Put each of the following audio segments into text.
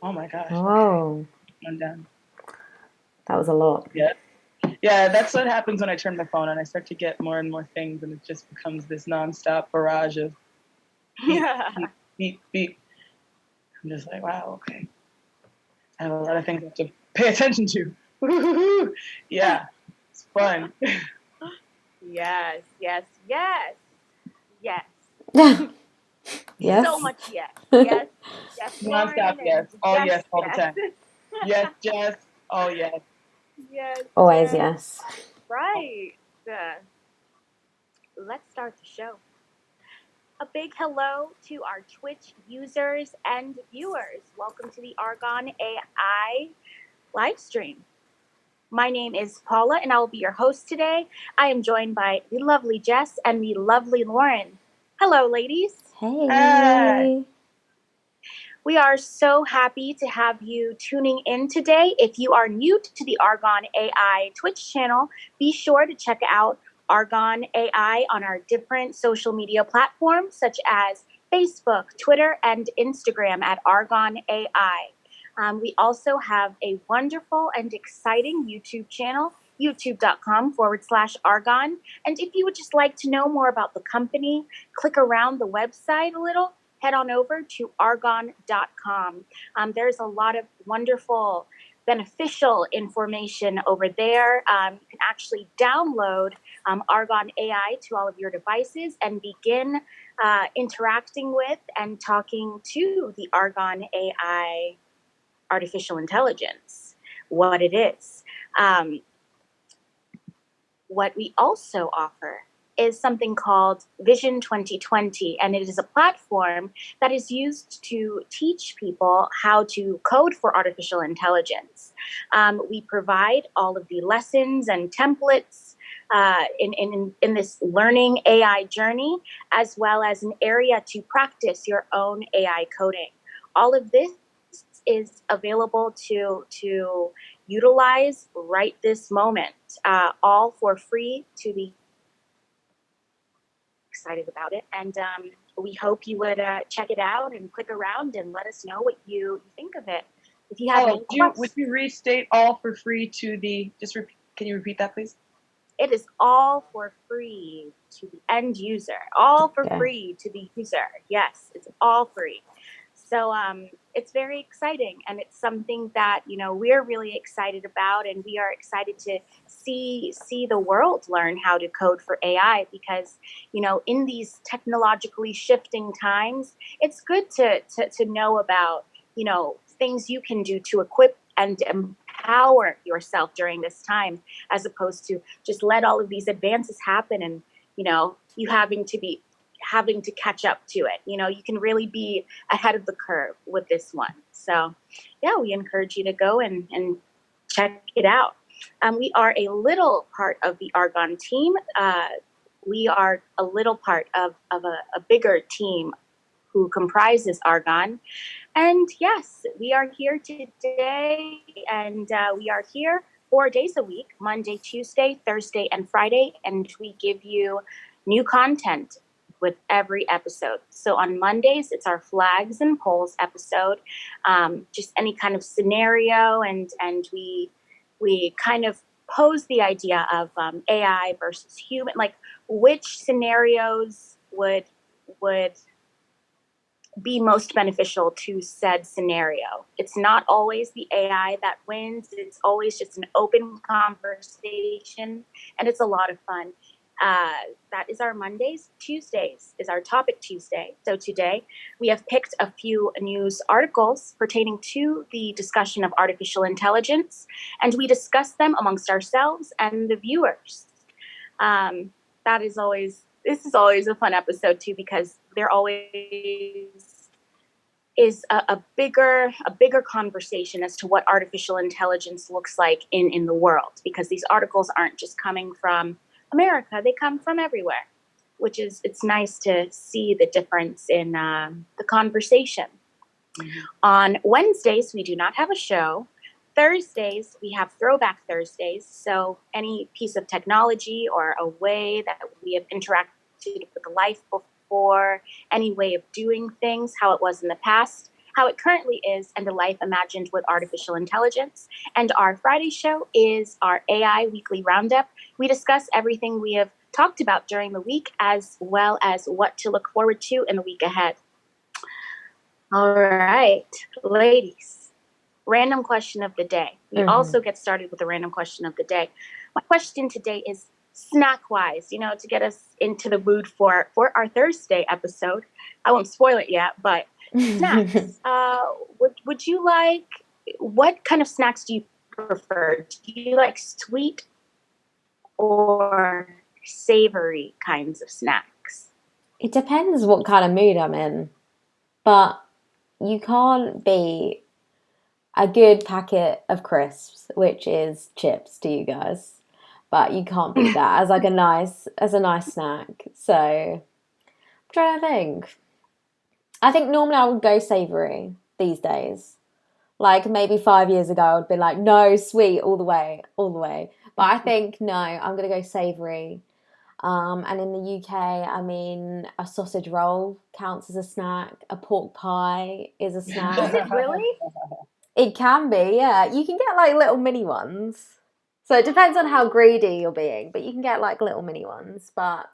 Oh my gosh. Okay. Oh, I'm done. that was a lot. Yeah. Yeah, that's what happens when I turn my phone on. I start to get more and more things, and it just becomes this nonstop barrage of beep, beep, beep, beep. I'm just like, wow, okay. I have a lot of things I have to pay attention to. Yeah, it's fun. Yes, yes, yes, yes. So Yes. much yes. Yes, yes, Nonstop Lauren, and yes. All just yes all the yes. time. Yes, Jess. Oh, yes. Yes, Always yes. yes. Right. Uh, let's start the show. A big hello to our Twitch users and viewers. Welcome to the Arghon AI live stream. My name is Paula, and I will be your host today. I am joined by the lovely Jess and the lovely Lauren. Hello, ladies. Hey. We are so happy to have you tuning in today. If you are new to the Arghon AI Twitch channel, be sure to check out Arghon AI on our different social media platforms such as Facebook, Twitter, and Instagram at Arghon AI. We also have a wonderful and exciting YouTube channel, youtube.com/Arghon. And if you would just like to know more about the company, click around the website a little, head on over to arghon.com. There's a lot of wonderful, beneficial information over there. You can actually download Arghon AI to all of your devices and begin interacting with and talking to the Arghon AI artificial intelligence, what it is. What we also offer is something called Vision 2020, and it is a platform that is used to teach people how to code for artificial intelligence. We provide all of the lessons and templates in this learning AI journey, as well as an area to practice your own AI coding. All of this is available to utilize right this moment, all for free to be excited about it. And we hope you would check it out and click around and let us know what you think of it. If you have any questions, would you restate all for free to the, can you repeat that, please? it is all for free to the end user, all for Okay. free to the user. Yes, it's all free. So it's very exciting, and it's something that we're really excited about, and we are excited to see the world learn how to code for AI because in these technologically shifting times, it's good to know about things you can do to equip and empower yourself during this time, as opposed to just let all of these advances happen and you having to catch up to it. You can really be ahead of the curve with this one. So yeah, we encourage you to go and check it out. We are a little part of the Arghon team. We are a little part of a bigger team who comprises Arghon. And yes, we are here today, and we are here 4 days a week, Monday, Tuesday, Thursday, and Friday, and we give you new content with every episode. So on Mondays, it's our flags and polls episode, just any kind of scenario, and we kind of pose the idea of AI versus human, like which scenarios would be most beneficial to said scenario. It's not always the AI that wins. It's always just an open conversation, and it's a lot of fun. That is our Mondays. Tuesdays is our topic Tuesday. So today we have picked a few news articles pertaining to the discussion of artificial intelligence, and we discuss them amongst ourselves and the viewers. That is always This is always a fun episode too, because there always is a bigger conversation as to what artificial intelligence looks like in the world, because these articles aren't just coming from America, they come from everywhere, which is, it's nice to see the difference in the conversation. Mm-hmm. On Wednesdays, we do not have a show. Thursdays, we have Throwback Thursdays. So any piece of technology or a way that we have interacted with life before, any way of doing things, how it was in the past, how it currently is, and a life imagined with artificial intelligence. And our Friday show is our AI weekly roundup. We discuss everything we have talked about during the week, as well as what to look forward to in the week ahead. All right, ladies, random question of the day. We also get started with a random question of the day. My question today is snack-wise, to get us into the mood for our Thursday episode. I won't spoil it yet, but snacks. Would you like, what kind of snacks do you prefer? Do you like sweet or savory kinds of snacks? It depends what kind of mood I'm in, but you can't beat a good packet of crisps, which is chips to you guys. But you can't beat that as a nice snack. So I'm trying to think. I think normally I would go savoury these days. Like maybe 5 years ago I would be like, no, sweet all the way. But I think no, I'm gonna go savoury. And in the UK, I mean, a sausage roll counts as a snack. A pork pie is a snack. Is it really? It can be, yeah. You can get like little mini ones. So it depends on how greedy you're being, but you can get like little mini ones. But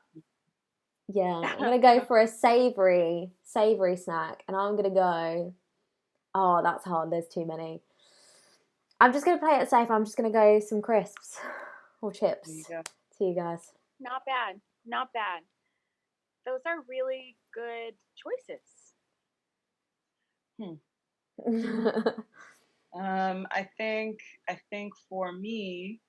yeah, I'm gonna go for a savory snack, and I'm gonna go. Oh, that's hard. There's too many. I'm just gonna play it safe. I'm just gonna go some crisps or chips. To you guys. Not bad. Those are really good choices. I think for me,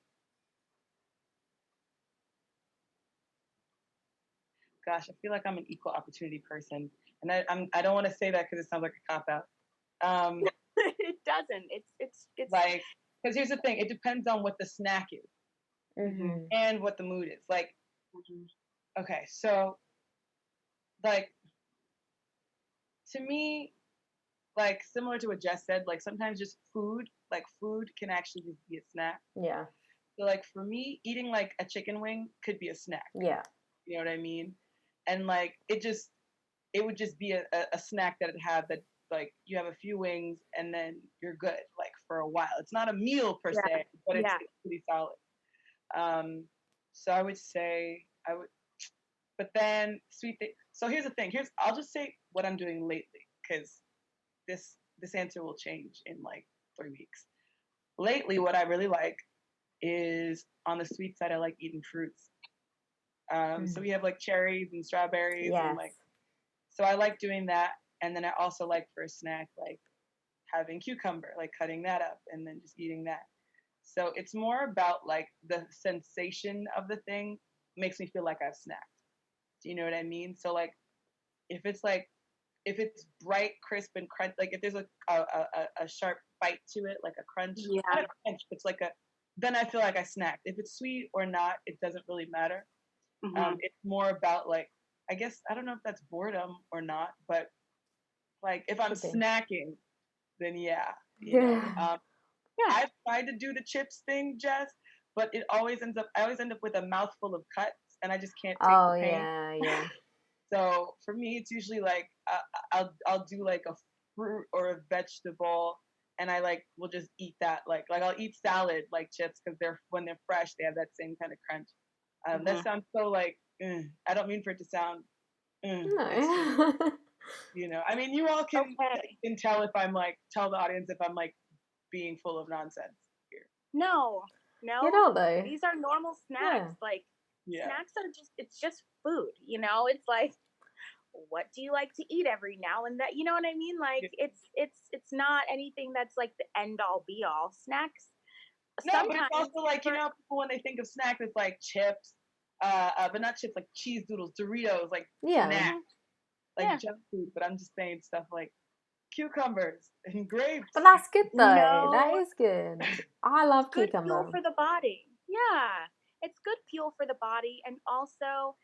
gosh, I feel like I'm an equal opportunity person, and I don't want to say that because it sounds like a cop out. It doesn't. It's like, because here's the thing: it depends on what the snack is and what the mood is. Like, okay, so like to me, like similar to what Jess said, like sometimes just food can actually just be a snack. Yeah. So like for me, eating like a chicken wing could be a snack. Yeah. You know what I mean? And like it would just be a snack that it'd have that like you have a few wings and then you're good like for a while. It's not a meal per se, but it's pretty solid. So I would say but then sweet thing. So here's the thing. I'll just say what I'm doing lately because this answer will change in like 3 weeks. Lately, what I really like is on the sweet side. I like eating fruits. So we have like cherries and strawberries and like. So I like doing that, and then I also like for a snack like having cucumber, like cutting that up and then just eating that. So it's more about like the sensation of the thing makes me feel like I've snacked. Do you know what I mean? So like if it's bright, crisp, and crunch, like if there's a sharp bite to it, like a crunch, not a crunch, it's like then I feel like I snacked. If it's sweet or not, it doesn't really matter. It's more about like, I guess, I don't know if that's boredom or not, but like if I'm snacking, then yeah. I've tried to do the chips thing, Jess, but I always end up with a mouthful of cuts, and I just can't take the pain. Yeah. So for me, it's usually like I'll do like a fruit or a vegetable, and I like will just eat that like I'll eat salad like chips because when they're fresh they have that same kind of crunch. That sounds so like I don't mean for it to sound. No. I mean you all can tell if I'm like tell the audience if I'm like being full of nonsense here. No. You don't though. These are normal snacks. Snacks are it's just food, It's like, what do you like to eat every now and then? You know what I mean? Like it's not anything that's like the end all be all. Snacks. No, but it's also like, people when they think of snacks, it's like chips, but not chips, like cheese doodles, Doritos, like snacks, like junk food. But I'm just saying stuff like cucumbers and grapes. But that's good though. No. That is good. I love cucumber. Good fuel for the body. Yeah, it's good fuel for the body, and also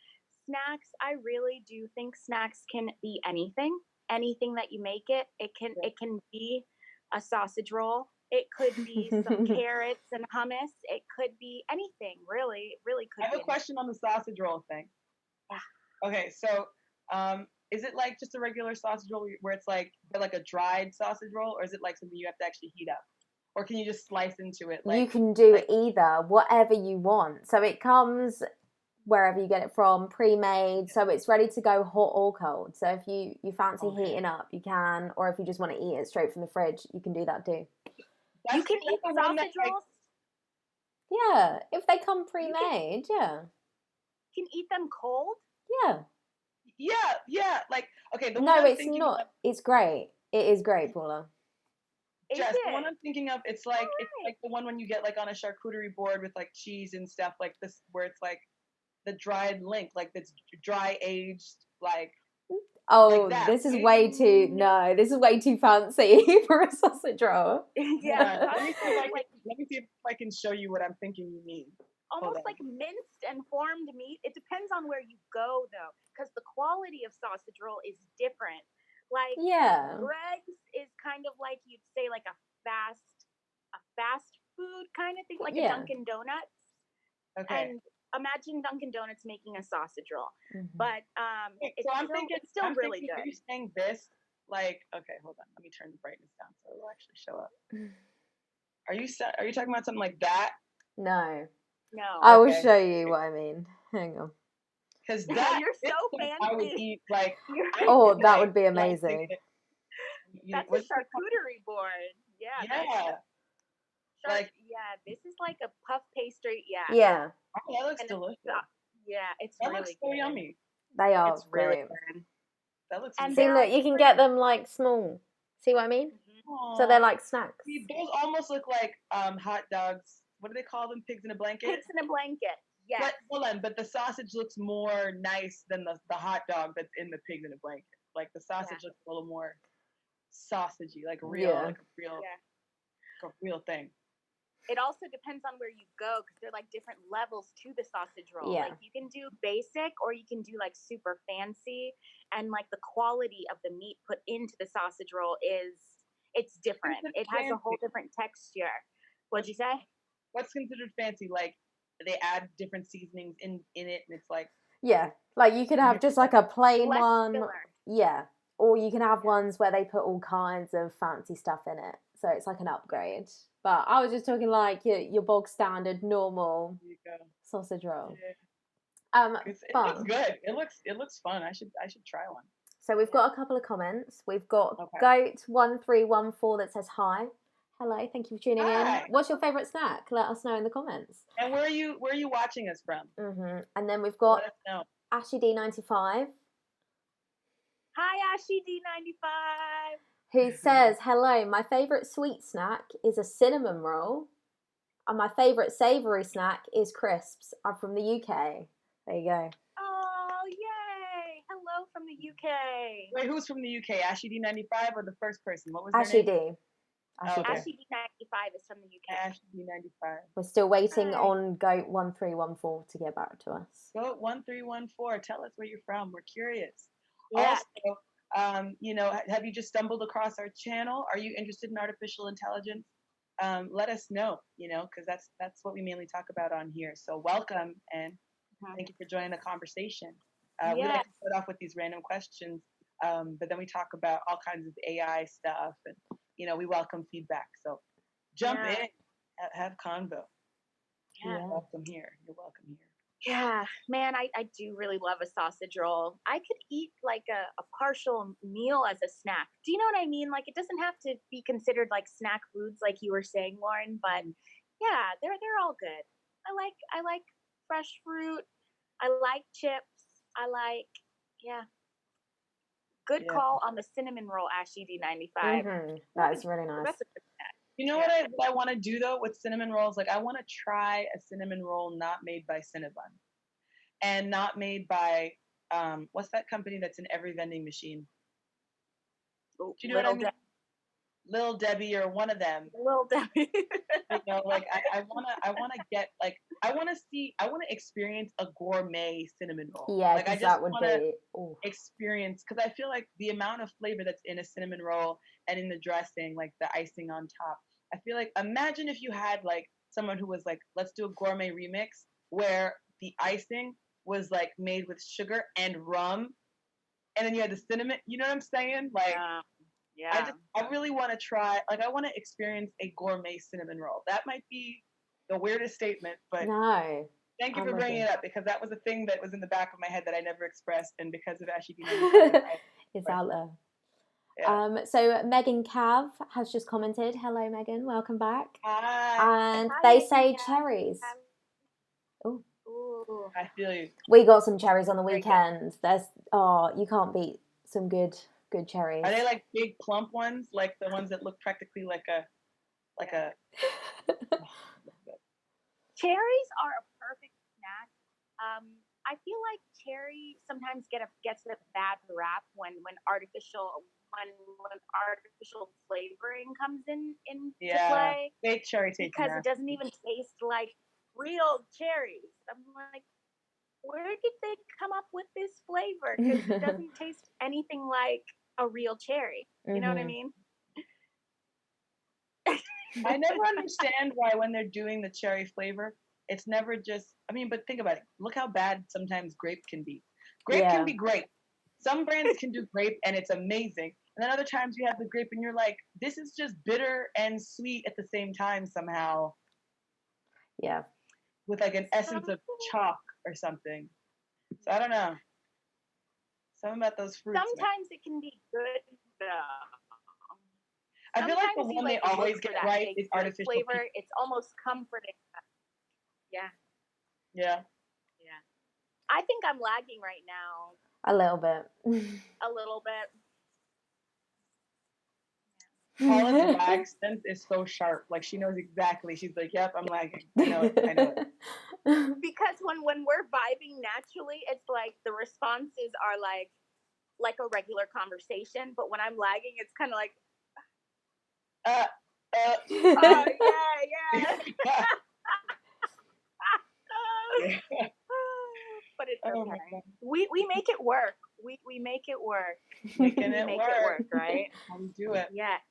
snacks. I really do think snacks can be anything that you make it. It can be a sausage roll. It could be some carrots and hummus. It could be anything, really, really could be. I have a question on the sausage roll thing. Yeah. Okay, so is it like just a regular sausage roll where it's like a dried sausage roll, or is it like something you have to actually heat up, or can you just slice into it? You can do either, whatever you want. So it comes wherever you get it from, pre-made, so it's ready to go hot or cold. So if you fancy heating up, you can, or if you just want to eat it straight from the fridge, you can do that too. You can eat sausage rolls? Yeah, if they come pre-made, yeah. You can eat them cold? Yeah. Yeah. Like, okay, No, it's not. It's great. It is great, Paula. Jess, the one I'm thinking of, it's like the one when you get like on a charcuterie board with like cheese and stuff like this, where it's like the dried link, like that's dry aged, like. Oh, like this is way too this is way too fancy for a sausage roll. Yeah. Let me see if I can show you what I'm thinking you mean. Almost like minced and formed meat. It depends on where you go though, because the quality of sausage roll is different. Like Greg's is kind of like you'd say like a fast food kind of thing, like a Dunkin' Donuts. Okay. And imagine Dunkin' Donuts making a sausage roll, but it's still really good. Are you saying this? Like, okay, hold on. Let me turn the brightness down so it'll actually show up. Are you talking about something like that? No. I will show you what I mean. Hang on. Because that you're so fancy. I would eat like. That would be amazing. That's a charcuterie board. Yeah. This is like a puff pastry. Yeah. Yeah. Oh, that looks delicious. It's that really looks so yummy. They are really good. That looks. And see, look, you can get them like small. See what I mean? Aww. So they're like snacks. See, those almost look like hot dogs. What do they call them? Pigs in a blanket. Pigs in a blanket. Yes. But hold on, but the sausage looks more nice than the hot dog that's in the pigs in a blanket. Like the sausage looks a little more sausagey, like real, like a real thing. It also depends on where you go because there are like different levels to the sausage roll. Yeah. Like you can do basic or you can do like super fancy, and like the quality of the meat put into the sausage roll it's different. It has a whole different texture. What'd you say? What's considered fancy? Like they add different seasonings in it, and it's like like you could have just like a plain less one. filler. Yeah. Or you can have ones where they put all kinds of fancy stuff in it. So it's like an upgrade. But I was just talking like your bog standard normal sausage roll. Yeah. It looks good. It looks fun. I should try one. So we've got a couple of comments. We've got Goat1314 that says hi. Hello, thank you for tuning in. What's your favourite snack? Let us know in the comments. And where are you watching us from? And then we've got Let us know. Ashy D95. Hi, Ashy D95. Who says, hello, my favourite sweet snack is a cinnamon roll. And my favourite savoury snack is crisps. I'm from the UK. There you go. Oh, yay. Hello from the UK. Wait, who's from the UK? Ashy D95 or the first person? What was Ashy their name? D. Ashy D95 is from the UK. Ashy D95. We're still waiting on Goat1314 to get back to us. Goat1314, tell us where you're from. We're curious. Yeah. Also, have you just stumbled across our channel? Are you interested in artificial intelligence? Let us know, because that's what we mainly talk about on here. So welcome, and thank you for joining the conversation. We like to start off with these random questions, but then we talk about all kinds of AI stuff, and we welcome feedback. So jump in, have convo. Yeah. You're welcome here. Yeah, man, I do really love a sausage roll. I could eat like a partial meal as a snack. Do you know what I mean? Like it doesn't have to be considered like snack foods like you were saying, Lauren, but yeah, they're all good. I like fresh fruit. I like chips. Good call on the cinnamon roll, Ashy D95. That is really nice. That's a good snack. You know what I want to do though with cinnamon rolls? Like I want to try a cinnamon roll not made by Cinnabon, and not made by what's that company that's in every vending machine? Do you know what I mean? Lil Debbie or one of them. Lil Debbie. Like I wanna get like I wanna experience a gourmet cinnamon roll. Yeah, like I that would be experience, because I feel like the amount of flavor that's in a cinnamon roll and in the dressing, like the icing on top. I feel like imagine if you had like someone who was like, let's do a gourmet remix where the icing was like made with sugar and rum. and then you had the cinnamon. You know what I'm saying? Like, yeah. I really want to try. Like, I want to experience a gourmet cinnamon roll. That might be the weirdest statement, but No. thank you I'm for with bringing you. it up because that was a thing that was in the back of my head that I never expressed, and because of Ashley being It's out there. Yeah. So Megan Cav has just commented. Hello, Megan. Welcome back. Hi. And Hi, they Megan say Cav. cherries. Oh, Ooh. I feel you. we got some cherries on the Very good. weekend. You can't beat some good cherries. Are they like big plump ones, like the ones that look practically like a? Cherries are a perfect snack. I feel like cherry sometimes gets a bad rap when artificial flavoring comes into play. Fake cherry taste. Because it doesn't even taste like real cherries. I'm like, where did they come up with this flavor? Because it doesn't taste anything like a real cherry. You know what I mean? I never understand why when they're doing the cherry flavor, it's never just, but think about it. Look how bad sometimes grape can be. Grape can be great. Some brands can do grape and it's amazing. And then other times you have the grape and you're like, this is just bitter and sweet at the same time somehow. Yeah. With like an essence of chalk or something. So I don't know. Something about those fruits. Sometimes it can be good though. I feel like the one they always get right is artificial flavor. It's almost comforting. Yeah. Yeah. Yeah. I think I'm lagging right now. A little bit. A little bit. Paula's lag sense is so sharp. Like she knows exactly. She's like, "Yep, I'm lagging. I know it. Because when we're vibing naturally, it's like the responses are like a regular conversation. But when I'm lagging, it's kind of like, oh yeah. But it's okay. We make it work. We make it work. Making it work, right? How we do it. Yes.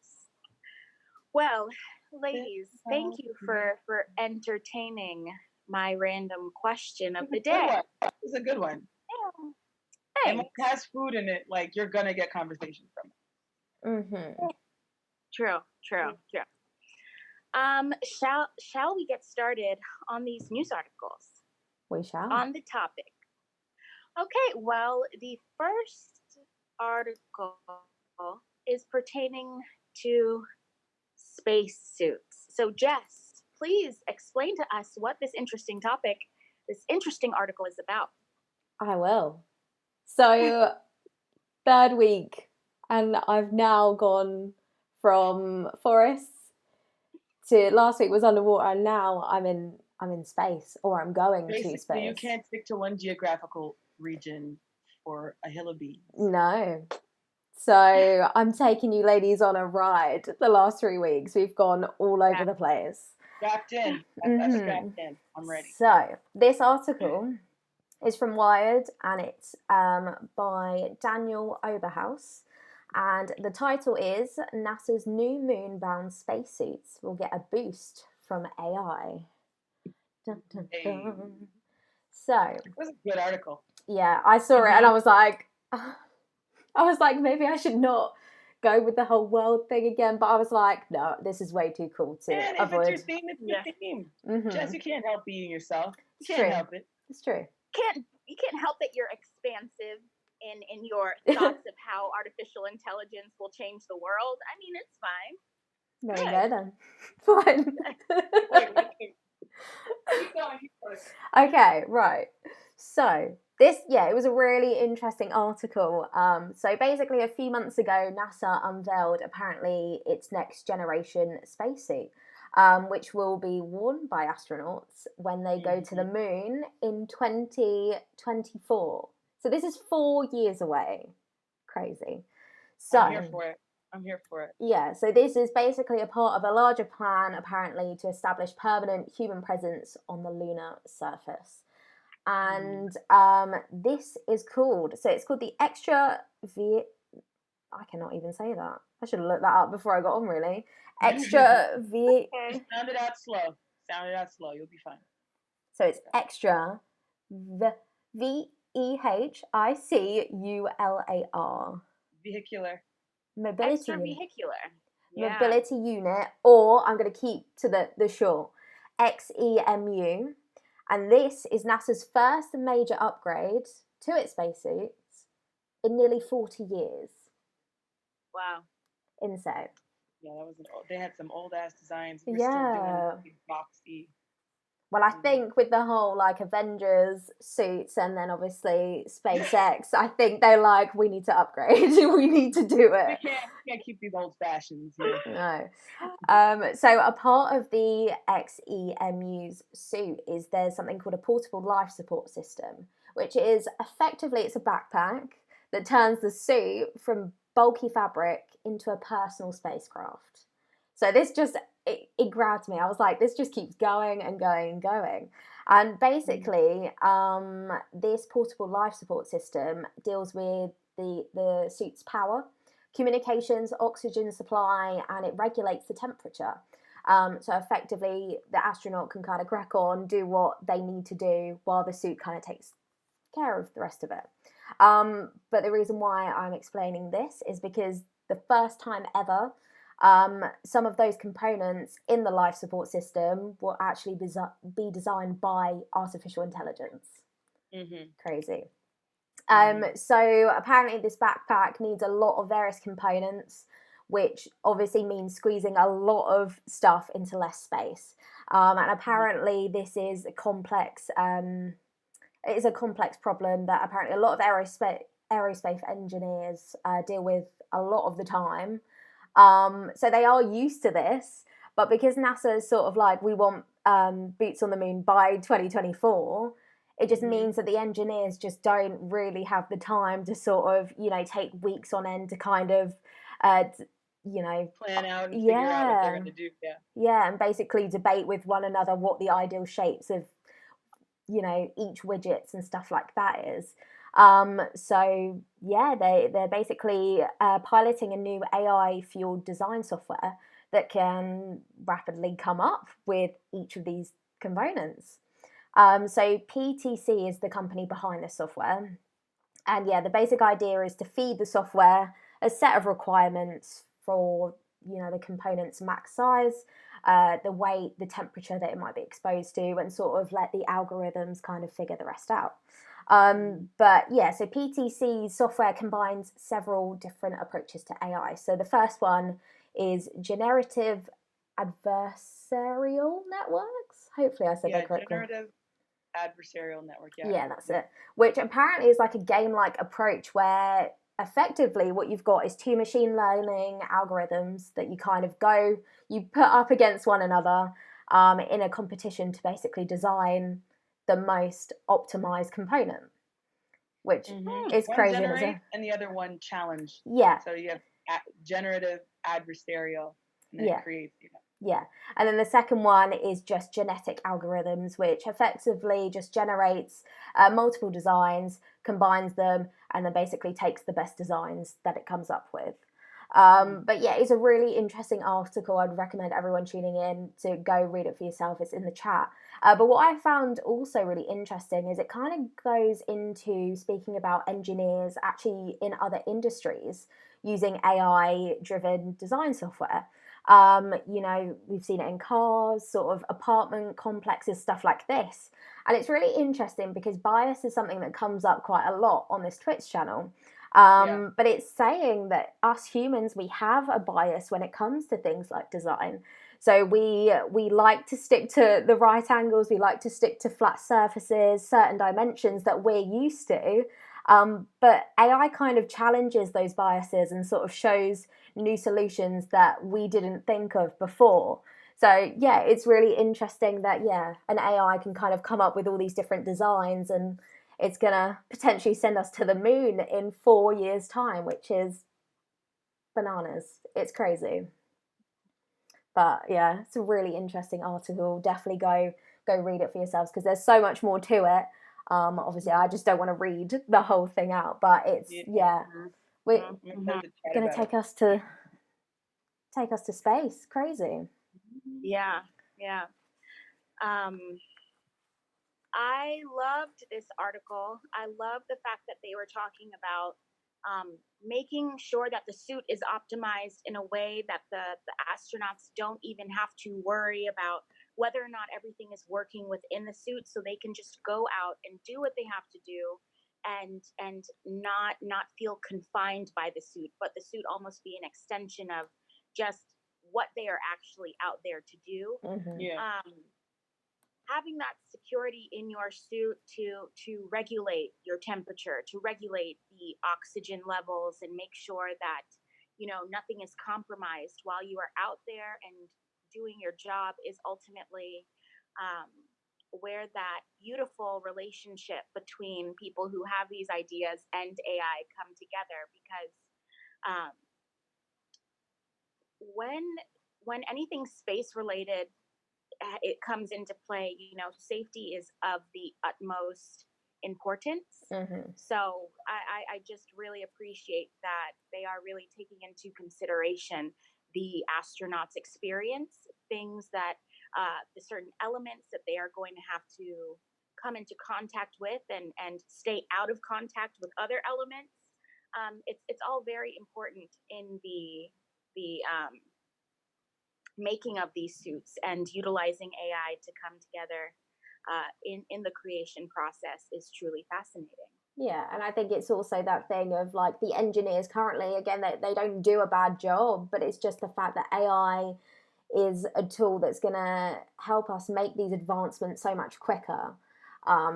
Well, ladies, thank you for entertaining my random question of the day. It was a good one. Yeah. And when it has food in it, like you're gonna get conversation from it. Mm-hmm. True. Shall we get started on these news articles? We shall. On the topic. Okay, well, the first article is pertaining to spacesuits. So, Jess, please explain to us what this interesting article is about. I will. So, third week, and I've now gone from forests to last week was underwater, and now I'm in space, or I'm going to space. You can't stick to one geographical region for a hill of beans. No. So I'm taking you ladies on a ride the last 3 weeks. We've gone all over the place. Strapped in. Strapped in. I'm ready. So this article is from Wired, and it's by Daniel Oberhaus. And the title is NASA's new moon-bound spacesuits will get a boost from AI. Dun, dun, dun. So it was a good article. Yeah, I saw it and I was like, maybe I should not go with the whole world thing again. But I was like, no, this is way too cool to avoid. If it's your theme, it's your theme. Mm-hmm. Jess, you can't help being yourself. You can't help it. It's true. You can't help that you're expansive in your thoughts of how artificial intelligence will change the world. I mean, it's fine. There you go then. Fine. Keep going. Okay, right. So it was a really interesting article. So basically, a few months ago, NASA unveiled apparently its next generation spacesuit, which will be worn by astronauts when they go to the moon in 2024. So this is 4 years away. Crazy. So I'm here for it. Yeah, so this is basically a part of a larger plan, apparently, to establish permanent human presence on the lunar surface. And this is called the Extra V. I cannot even say that. I should have looked that up before I got on, really. Extra V. Sound it out slow. You'll be fine. So it's Extra VEHICULAR. Vehicular. Mobility unit. Extravehicular. Yeah. Mobility unit, or I'm going to keep to the short, XEMU. And this is NASA's first major upgrade to its spacesuits in nearly 40 years. Wow. Insane. Yeah, that was they had some old ass designs. We're still doing boxy. Well, I think with the whole like Avengers suits and then obviously SpaceX, I think they're like, we need to upgrade. We need to do it. We can't keep these old fashions. Yeah. No. So a part of the XEMU's suit is there's something called a portable life support system, which is effectively, it's a backpack that turns the suit from bulky fabric into a personal spacecraft. So this just, it grabbed me. I was like, this just keeps going and going and going. And basically, this portable life support system deals with the suit's power, communications, oxygen supply, and it regulates the temperature. So effectively, the astronaut can kind of crack on, do what they need to do while the suit kind of takes care of the rest of it. But the reason why I'm explaining this is because the first time ever, some of those components in the life support system will actually be designed by artificial intelligence. Mm-hmm. Crazy. So apparently this backpack needs a lot of various components, which obviously means squeezing a lot of stuff into less space. And apparently this is a complex, it is a complex problem that apparently a lot of aerospace engineers deal with a lot of the time. So they are used to this, but because NASA is sort of like, we want boots on the moon by 2024, it just means that the engineers just don't really have the time to sort of, take weeks on end to kind of, plan out and figure out what they're going to do. Yeah, and basically debate with one another what the ideal shapes of, each widgets and stuff like that is. So yeah, they're basically piloting a new AI-fueled design software that can rapidly come up with each of these components. So PTC is the company behind this software. And yeah, the basic idea is to feed the software a set of requirements for, the component's max size, the weight, the temperature that it might be exposed to, and sort of let the algorithms kind of figure the rest out. But yeah, so PTC software combines several different approaches to AI. So the first one is generative adversarial networks. Hopefully I said that correctly. Generative adversarial network. Yeah, that's it. Which apparently is like a game-like approach where effectively what you've got is two machine learning algorithms that you put up against one another in a competition to basically design the most optimized component, which is one crazy. Generate, and the other one challenge. Yeah. So you have generative adversarial, and then it creates. Yeah, and then the second one is just genetic algorithms, which effectively just generates multiple designs, combines them, and then basically takes the best designs that it comes up with. But yeah, it's a really interesting article. I'd recommend everyone tuning in to go read it for yourself. It's in the chat. But what I found also really interesting is it kind of goes into speaking about engineers actually in other industries using AI-driven design software. We've seen it in cars, sort of apartment complexes, stuff like this. And it's really interesting because bias is something that comes up quite a lot on this Twitch channel. But it's saying that us humans, we have a bias when it comes to things like design. So we like to stick to the right angles, we like to stick to flat surfaces, certain dimensions that we're used to. But AI kind of challenges those biases and sort of shows new solutions that we didn't think of before. So yeah, it's really interesting that an AI can kind of come up with all these different designs, and it's gonna potentially send us to the moon in 4 years' time, which is bananas. It's crazy. But yeah, it's a really interesting article. Definitely go read it for yourselves because there's so much more to it. Obviously, I just don't want to read the whole thing out, but it's we're going to take us to space. Crazy. Yeah. I loved this article. I love the fact that they were talking about making sure that the suit is optimized in a way that the astronauts don't even have to worry about whether or not everything is working within the suit, so they can just go out and do what they have to do and not feel confined by the suit, but the suit almost be an extension of just what they are actually out there to do. Mm-hmm. Yeah. Having that security in your suit to regulate your temperature, to regulate the oxygen levels, and make sure that nothing is compromised while you are out there and doing your job is ultimately where that beautiful relationship between people who have these ideas and AI come together. Because um, when anything space related it comes into play, safety is of the utmost importance. Mm-hmm. So I just really appreciate that they are really taking into consideration the astronauts' experience, things that the certain elements that they are going to have to come into contact with and stay out of contact with other elements. It's all very important in the making of these suits, and utilizing AI to come together in the creation process is truly fascinating. Yeah, and I think it's also that thing of like the engineers currently, again, they don't do a bad job, but it's just the fact that AI is a tool that's going to help us make these advancements so much quicker.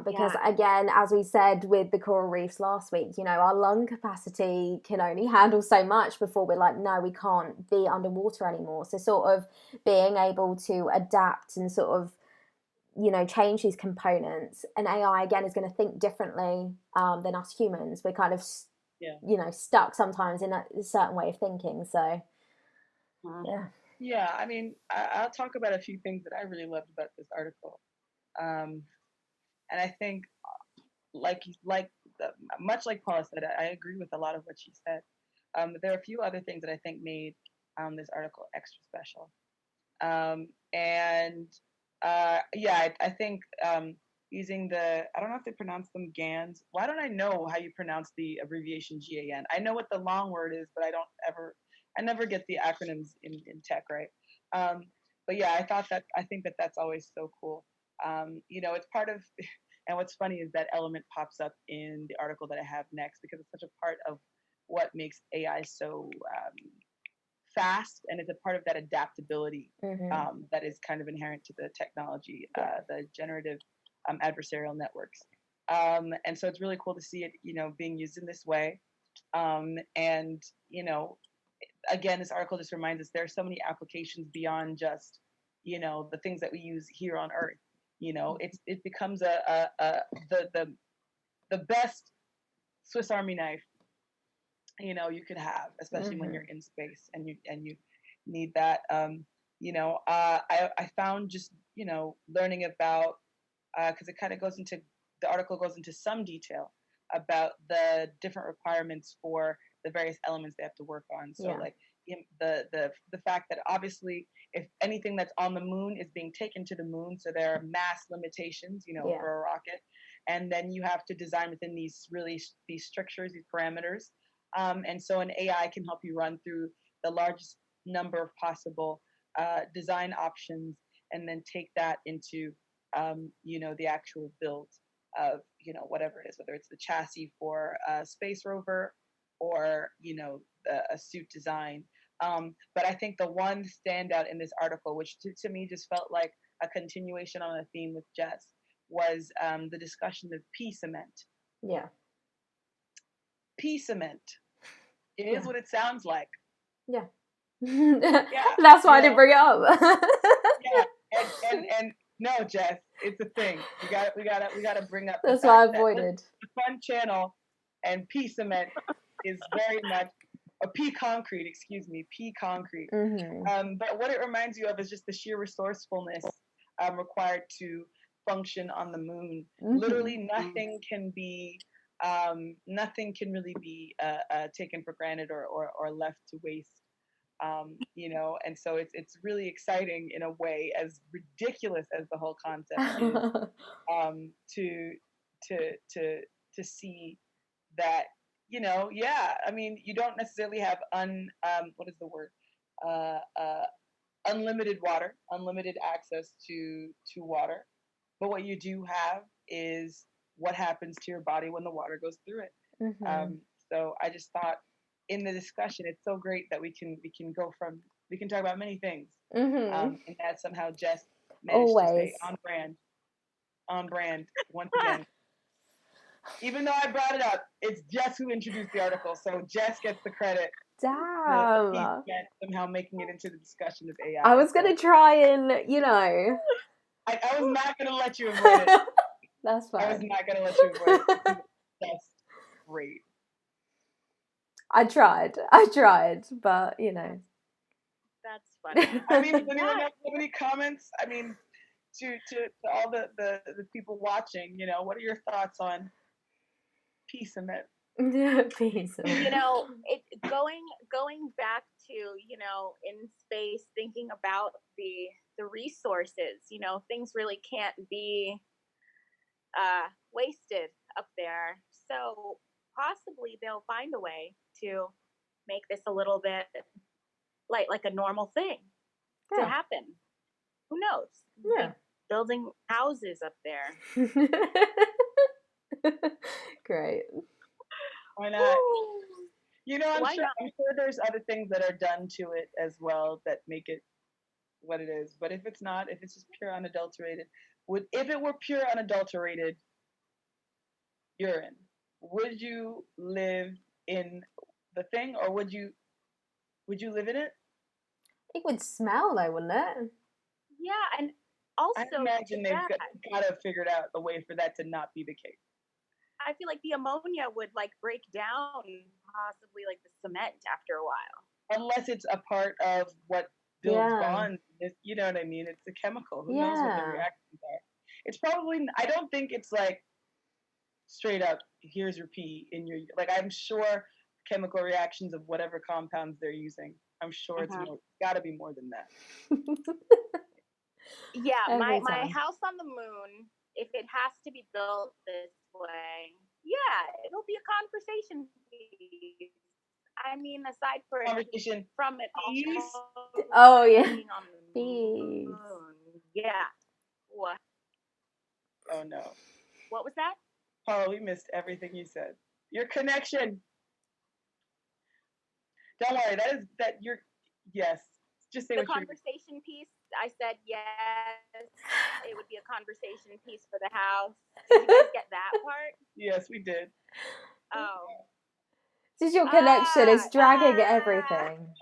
Because again, as we said with the coral reefs last week, our lung capacity can only handle so much before we're like, no, we can't be underwater anymore. So sort of being able to adapt and sort of, change these components, and AI again is going to think differently than us humans. We're kind of, stuck sometimes in a certain way of thinking. So, yeah. Yeah, I mean, I'll talk about a few things that I really loved about this article. And I think, much like Paula said, I agree with a lot of what she said. But there are a few other things that I think made this article extra special. I think using I don't know if they pronounce them GANs. Why don't I know how you pronounce the abbreviation GAN? I know what the long word is, but I never get the acronyms in tech, right? But yeah, I think that that's always so cool. It's part of, and what's funny is that element pops up in the article that I have next, because it's such a part of what makes AI so fast, and it's a part of that adaptability that is kind of inherent to the technology, the generative adversarial networks. And so it's really cool to see it, being used in this way. And, again, this article just reminds us there are so many applications beyond just, the things that we use here on Earth. It becomes the best Swiss Army knife you could have, especially when you're in space and you need that. I found just learning about, because it kind of the article goes into some detail about the different requirements for the various elements they have to work on. So like the fact that obviously if anything that's on the moon is being taken to the moon, so there are mass limitations, for a rocket, and then you have to design within these strictures, these parameters. And so an AI can help you run through the largest number of possible design options, and then take that into, the actual build of, whatever it is, whether it's the chassis for a space rover or, a suit design. But I think the one standout in this article, which to me just felt like a continuation on a theme with Jess, was the discussion of pea cement. Yeah. Pea cement. It is what it sounds like. Yeah. That's why I didn't bring it up. And no, Jess, it's a thing. We gotta bring up. That's why I avoided. The Fun Channel and pea cement is very much pea concrete. Excuse me, pea concrete. But what it reminds you of is just the sheer resourcefulness required to function on the moon. Literally, nothing can really be taken for granted or left to waste. You know, and so it's really exciting in a way, as ridiculous as the whole concept is, to to see that, you know, yeah, I mean, you don't necessarily have what is the word, uh, uh, unlimited water, unlimited access to water, but what you do have is what happens to your body when the water goes through it. Mm-hmm. So I just thought, in the discussion, it's so great that we can talk about many things, Mm-hmm. and that somehow Jess managed to stay Always. on brand once again. Even though I brought it up, it's Jess who introduced the article, so Jess gets the credit for Damn. somehow making it into the discussion of AI. I was gonna So try and, you know. I was not gonna let you avoid it. That's I was fine. not gonna let you avoid it. That's great. I tried, but you know. That's funny. I mean, does anyone have any comments? I mean, to all the people watching, you know, what are your thoughts on peace and that? Peace. You know, going back to, you know, in space, thinking about the resources, you know, things really can't be wasted up there. So possibly they'll find a way to make this a little bit like a normal thing to Yeah. happen. Who knows? Yeah. Building houses up there. Great. Why not? You know, Why not? I'm sure there's other things that are done to it as well that make it what it is. But if it's not, if it's just pure unadulterated, if it were pure unadulterated urine, would you live in the thing, or would you live in it? It would smell though, wouldn't it? Yeah, and I also imagine they've that, got to have figured out a way for that to not be the case. I feel like the ammonia would like break down possibly like the cement after a while. Unless it's a part of what builds Yeah. bonds. You know what I mean? It's a chemical. Who knows what the Yeah. reactions are? It's probably, I don't think it's like straight up, here's your pee in your, like, I'm sure chemical reactions of whatever compounds they're using, I'm sure it's got to be more than that. Yeah, Every my time. house on the moon, if it has to be built this way, yeah, it'll be a conversation piece. I mean, aside Conversation from it piece? Oh yeah. being on the Peace. moon. Yeah. What? Oh no. What was that? Paula, we missed everything you said. Your connection. Don't worry, you're, yes. Just say The what you're. conversation piece, I said yes, it would be a conversation piece for the house. Did you guys get that part? Yes, we did. Oh. This is your connection. It's dragging everything.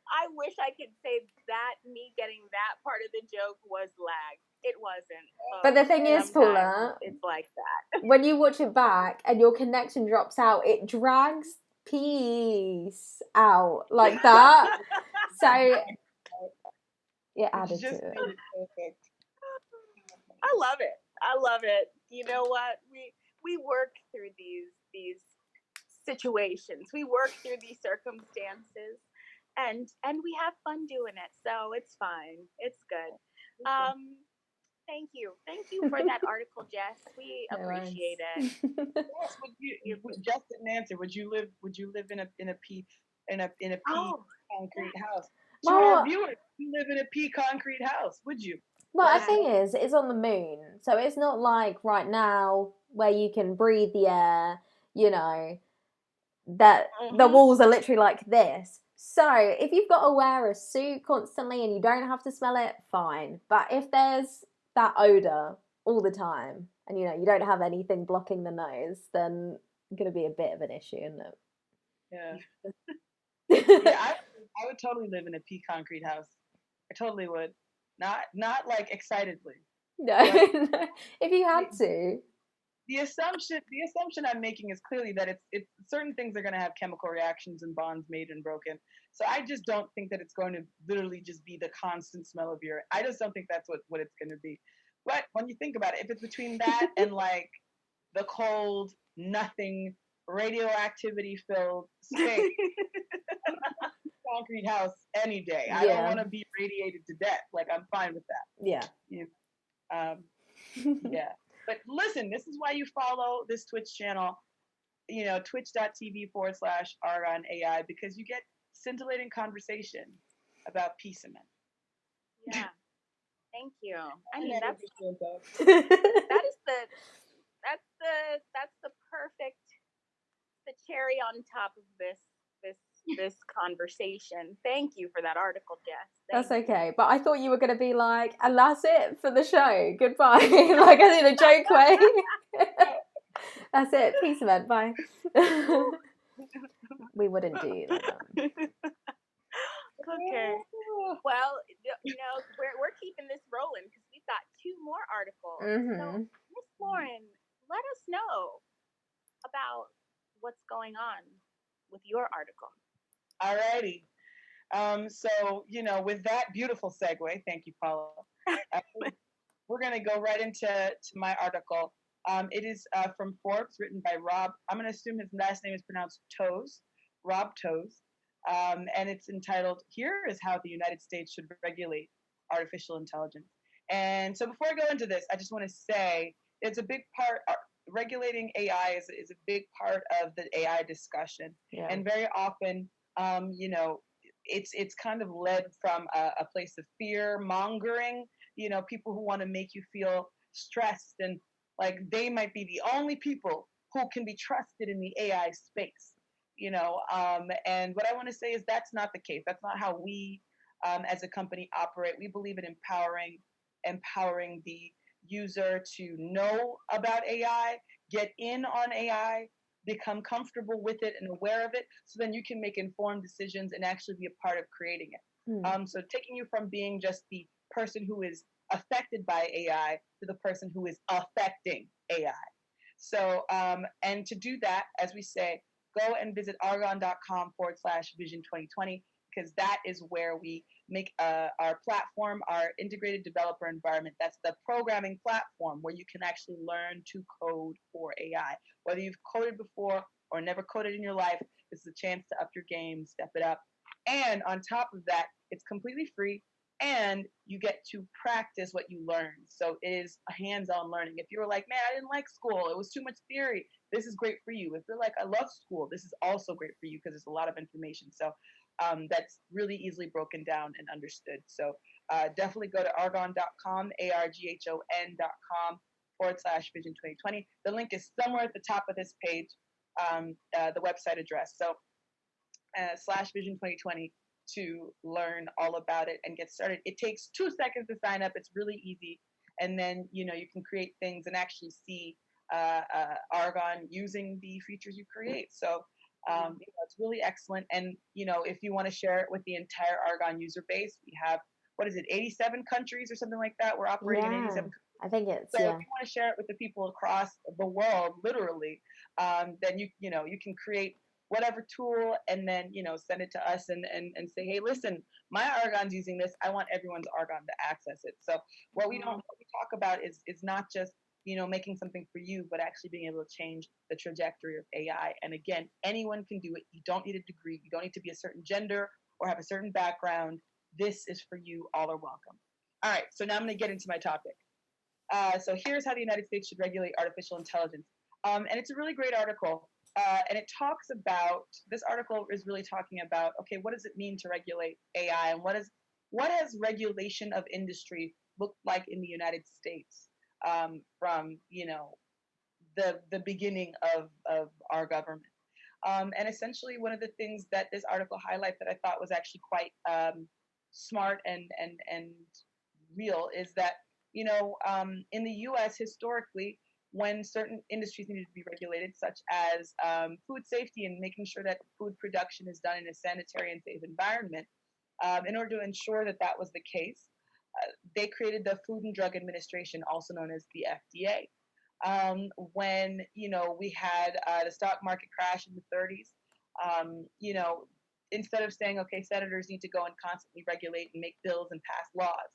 I wish I could say that me getting that part of the joke was lag. It wasn't. But the thing is, Paula, it's like that. when you watch it back and your connection drops out, it drags peace out like that. So it added to it. Perfect. I love it. I love it. You know what? We work through these situations. We work through these circumstances, and we have fun doing it. So it's fine. It's good. Thank you for that article, Jess. We appreciate it. Yes, Jess didn't answer. Would you live in a pea concrete house? To our viewers, you live in a pea concrete house, would you? Well, the thing is, it's on the moon, so it's not like right now where you can breathe the air, you know, that the walls are literally like this. So if you've got to wear a suit constantly and you don't have to smell it, fine. But if there's that odor all the time and, you know, you don't have anything blocking the nose, then it's going to be a bit of an issue, isn't it? Yeah. Yeah, I would totally live in a pea concrete house. I totally would. Not like excitedly. No, if you had to. The assumption I'm making is clearly that it's certain things are going to have chemical reactions and bonds made and broken. So I just don't think that it's going to literally just be the constant smell of urine. I just don't think that's what it's going to be. But when you think about it, if it's between that and like the cold, nothing radioactivity filled space. Concrete house any day. I don't want to be radiated to death. Like, I'm fine with that. Yeah. Yeah. But listen, this is why you follow this Twitch channel, twitch.tv/Arghon AI, because you get scintillating conversation about peace and men. Yeah. Thank you. I mean, that's the perfect, the cherry on top of this conversation. Thank you for that article, Jess. That's okay. But I thought you were going to be like, and that's it for the show. Goodbye. Like, as in a joke way. That's it. Peace, event. Bye. We wouldn't do that. Okay. Well, we're keeping this rolling because we've got 2 more articles. So, Miss Lauren, let us know about what's going on with your article. Alrighty. So, with that beautiful segue, thank you, Paula. We're going to go right into my article. It is from Forbes, written by Rob. I'm going to assume his last name is pronounced Toews, Rob Toews. And it's entitled, "Here is How the United States Should Regulate Artificial Intelligence." And so before I go into this, I just want to say it's a big part, regulating AI is a big part of the AI discussion. Yeah. And very often, it's kind of led from a place of fear mongering, people who want to make you feel stressed and like they might be the only people who can be trusted in the AI space. And what I want to say is that's not the case. That's not how we, as a company, operate. We believe in empowering the user to know about AI, get in on AI, become comfortable with it and aware of it, so then you can make informed decisions and actually be a part of creating it. So taking you from being just the person who is affected by AI to the person who is affecting AI. So, and to do that, as we say, go and visit arghon.com/vision 2020, because that is where we make our platform, our integrated developer environment. That's the programming platform where you can actually learn to code for AI. Whether you've coded before or never coded in your life, this is a chance to up your game, step it up. And on top of that, it's completely free, and you get to practice what you learn. So it is a hands-on learning. If you were like, man, I didn't like school, it was too much theory, this is great for you. If you're like, I love school, this is also great for you because there's a lot of information. So that's really easily broken down and understood. So definitely go to arghon.com, arghon.com/vision 2020. The link is somewhere at the top of this page, the website address. So /vision 2020 to learn all about it and get started. It takes 2 seconds to sign up. It's really easy. And then, you can create things and actually see Arghon using the features you create. So it's really excellent. And, if you want to share it with the entire Arghon user base, we have, 87 countries or something like that? We're operating in 87 countries. I think it's, so if you want to share it with the people across the world, literally, then you can create whatever tool and then, send it to us and say, hey, listen, my Arghon's using this. I want everyone's Arghon to access it. So what we talk about is not just, making something for you, but actually being able to change the trajectory of AI. And again, anyone can do it. You don't need a degree. You don't need to be a certain gender or have a certain background. This is for you. All are welcome. All right. So now I'm going to get into my topic. So here's how the United States should regulate artificial intelligence. And it's a really great article. And it talks about, this article is really talking about, okay, what does it mean to regulate AI, and what has regulation of industry looked like in the United States from, the beginning of our government. And essentially one of the things that this article highlights that I thought was actually quite smart and real is that, in the US historically, when certain industries needed to be regulated, such as food safety and making sure that food production is done in a sanitary and safe environment, in order to ensure that that was the case, they created the Food and Drug Administration, also known as the FDA. When, we had the stock market crash in the 30s, instead of saying, okay, senators need to go and constantly regulate and make bills and pass laws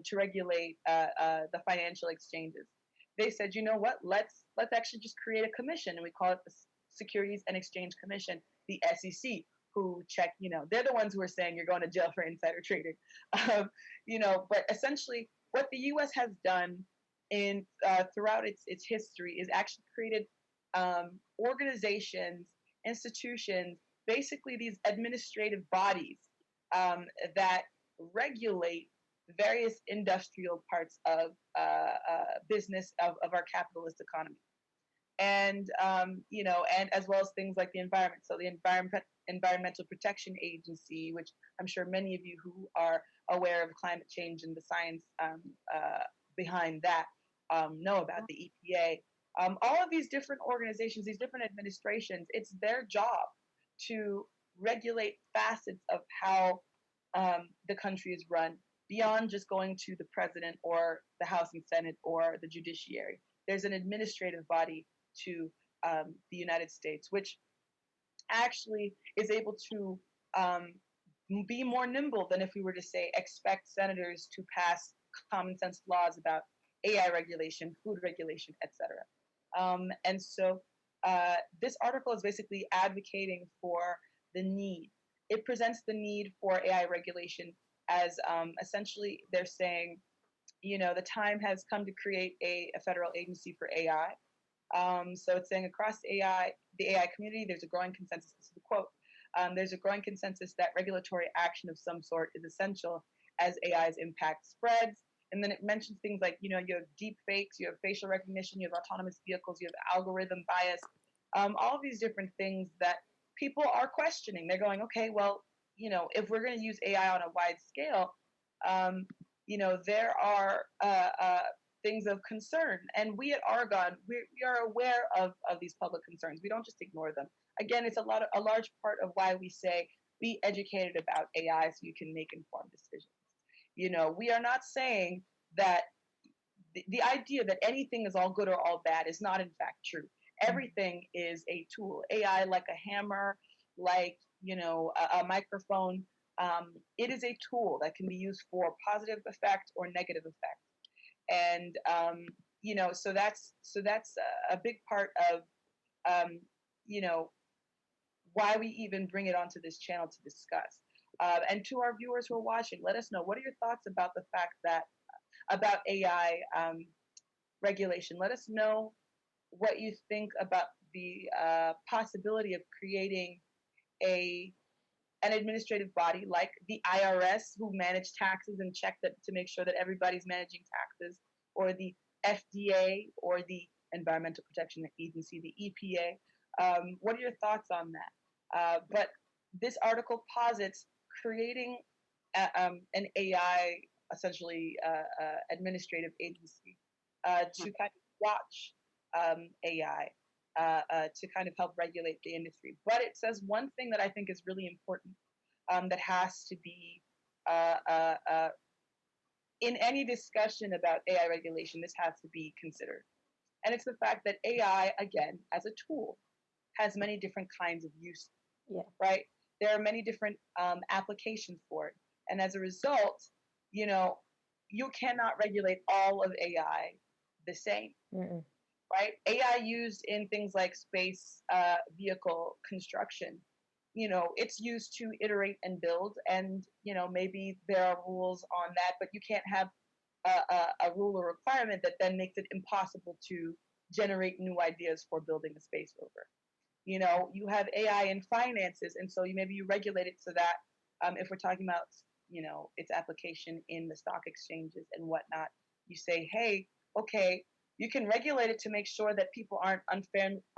to regulate the financial exchanges, they said, you know what, let's actually just create a commission, and we call it Securities and Exchange Commission, the SEC, who check, they're the ones who are saying you're going to jail for insider trading. But essentially what the U.S. has done in throughout its history is actually created organizations, institutions, basically these administrative bodies that regulate various industrial parts of business of our capitalist economy, and and as well as things like the environment. So the Environmental Protection Agency, which I'm sure many of you who are aware of climate change and the science behind that know about the EPA. All of these different organizations, these different administrations, it's their job to regulate facets of how the country is run beyond just going to the president or the House and Senate or the judiciary. There's an administrative body to the United States, which actually is able to be more nimble than if we were to say expect senators to pass common sense laws about AI regulation, food regulation, etc. And so this article is basically advocating for the need. It presents the need for AI regulation as essentially they're saying, the time has come to create a federal agency for AI. So it's saying across the AI community, there's a growing consensus. This is the quote. There's a growing consensus that regulatory action of some sort is essential as AI's impact spreads. And then it mentions things like, you have deep fakes, you have facial recognition, you have autonomous vehicles, you have algorithm bias, all of these different things that people are questioning. They're going, okay, well, if we're going to use AI on a wide scale, there are things of concern. And we at Arghon, we are aware of these public concerns. We don't just ignore them. Again, it's a large part of why we say be educated about AI so you can make informed decisions. We are not saying that the idea that anything is all good or all bad is not in fact true. Everything is a tool. AI, like a hammer, like a microphone, it is a tool that can be used for positive effect or negative effect. And so that's a big part of why we even bring it onto this channel to discuss. And to our viewers who are watching, let us know, what are your thoughts about the fact that about AI regulation? Let us know what you think about the possibility of creating an administrative body like the IRS, who manage taxes and check that to make sure that everybody's managing taxes, or the FDA, or the Environmental Protection Agency, the EPA. What are your thoughts on that? But this article posits creating an AI, essentially administrative agency, to kind of watch AI, to kind of help regulate the industry. But it says one thing that I think is really important, that has to be in any discussion about AI regulation, this has to be considered. And it's the fact that AI, again, as a tool, has many different kinds of use. Yeah. Right? There are many different applications for it. And as a result, you cannot regulate all of AI the same. Mm-mm. Right? AI used in things like space vehicle construction, it's used to iterate and build, and maybe there are rules on that, but you can't have a rule or requirement that then makes it impossible to generate new ideas for building a space rover. You have AI in finances, and so maybe you regulate it so that if we're talking about its application in the stock exchanges and whatnot, you say, hey, okay, you can regulate it to make sure that people aren't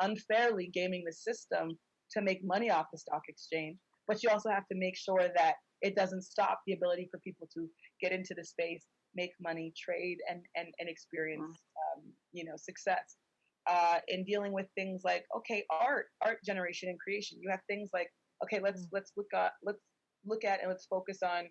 unfairly gaming the system to make money off the stock exchange. But you also have to make sure that it doesn't stop the ability for people to get into the space, make money, trade, and experience success. In dealing with things like, okay, art generation and creation. You have things like, okay, let's look at and let's focus on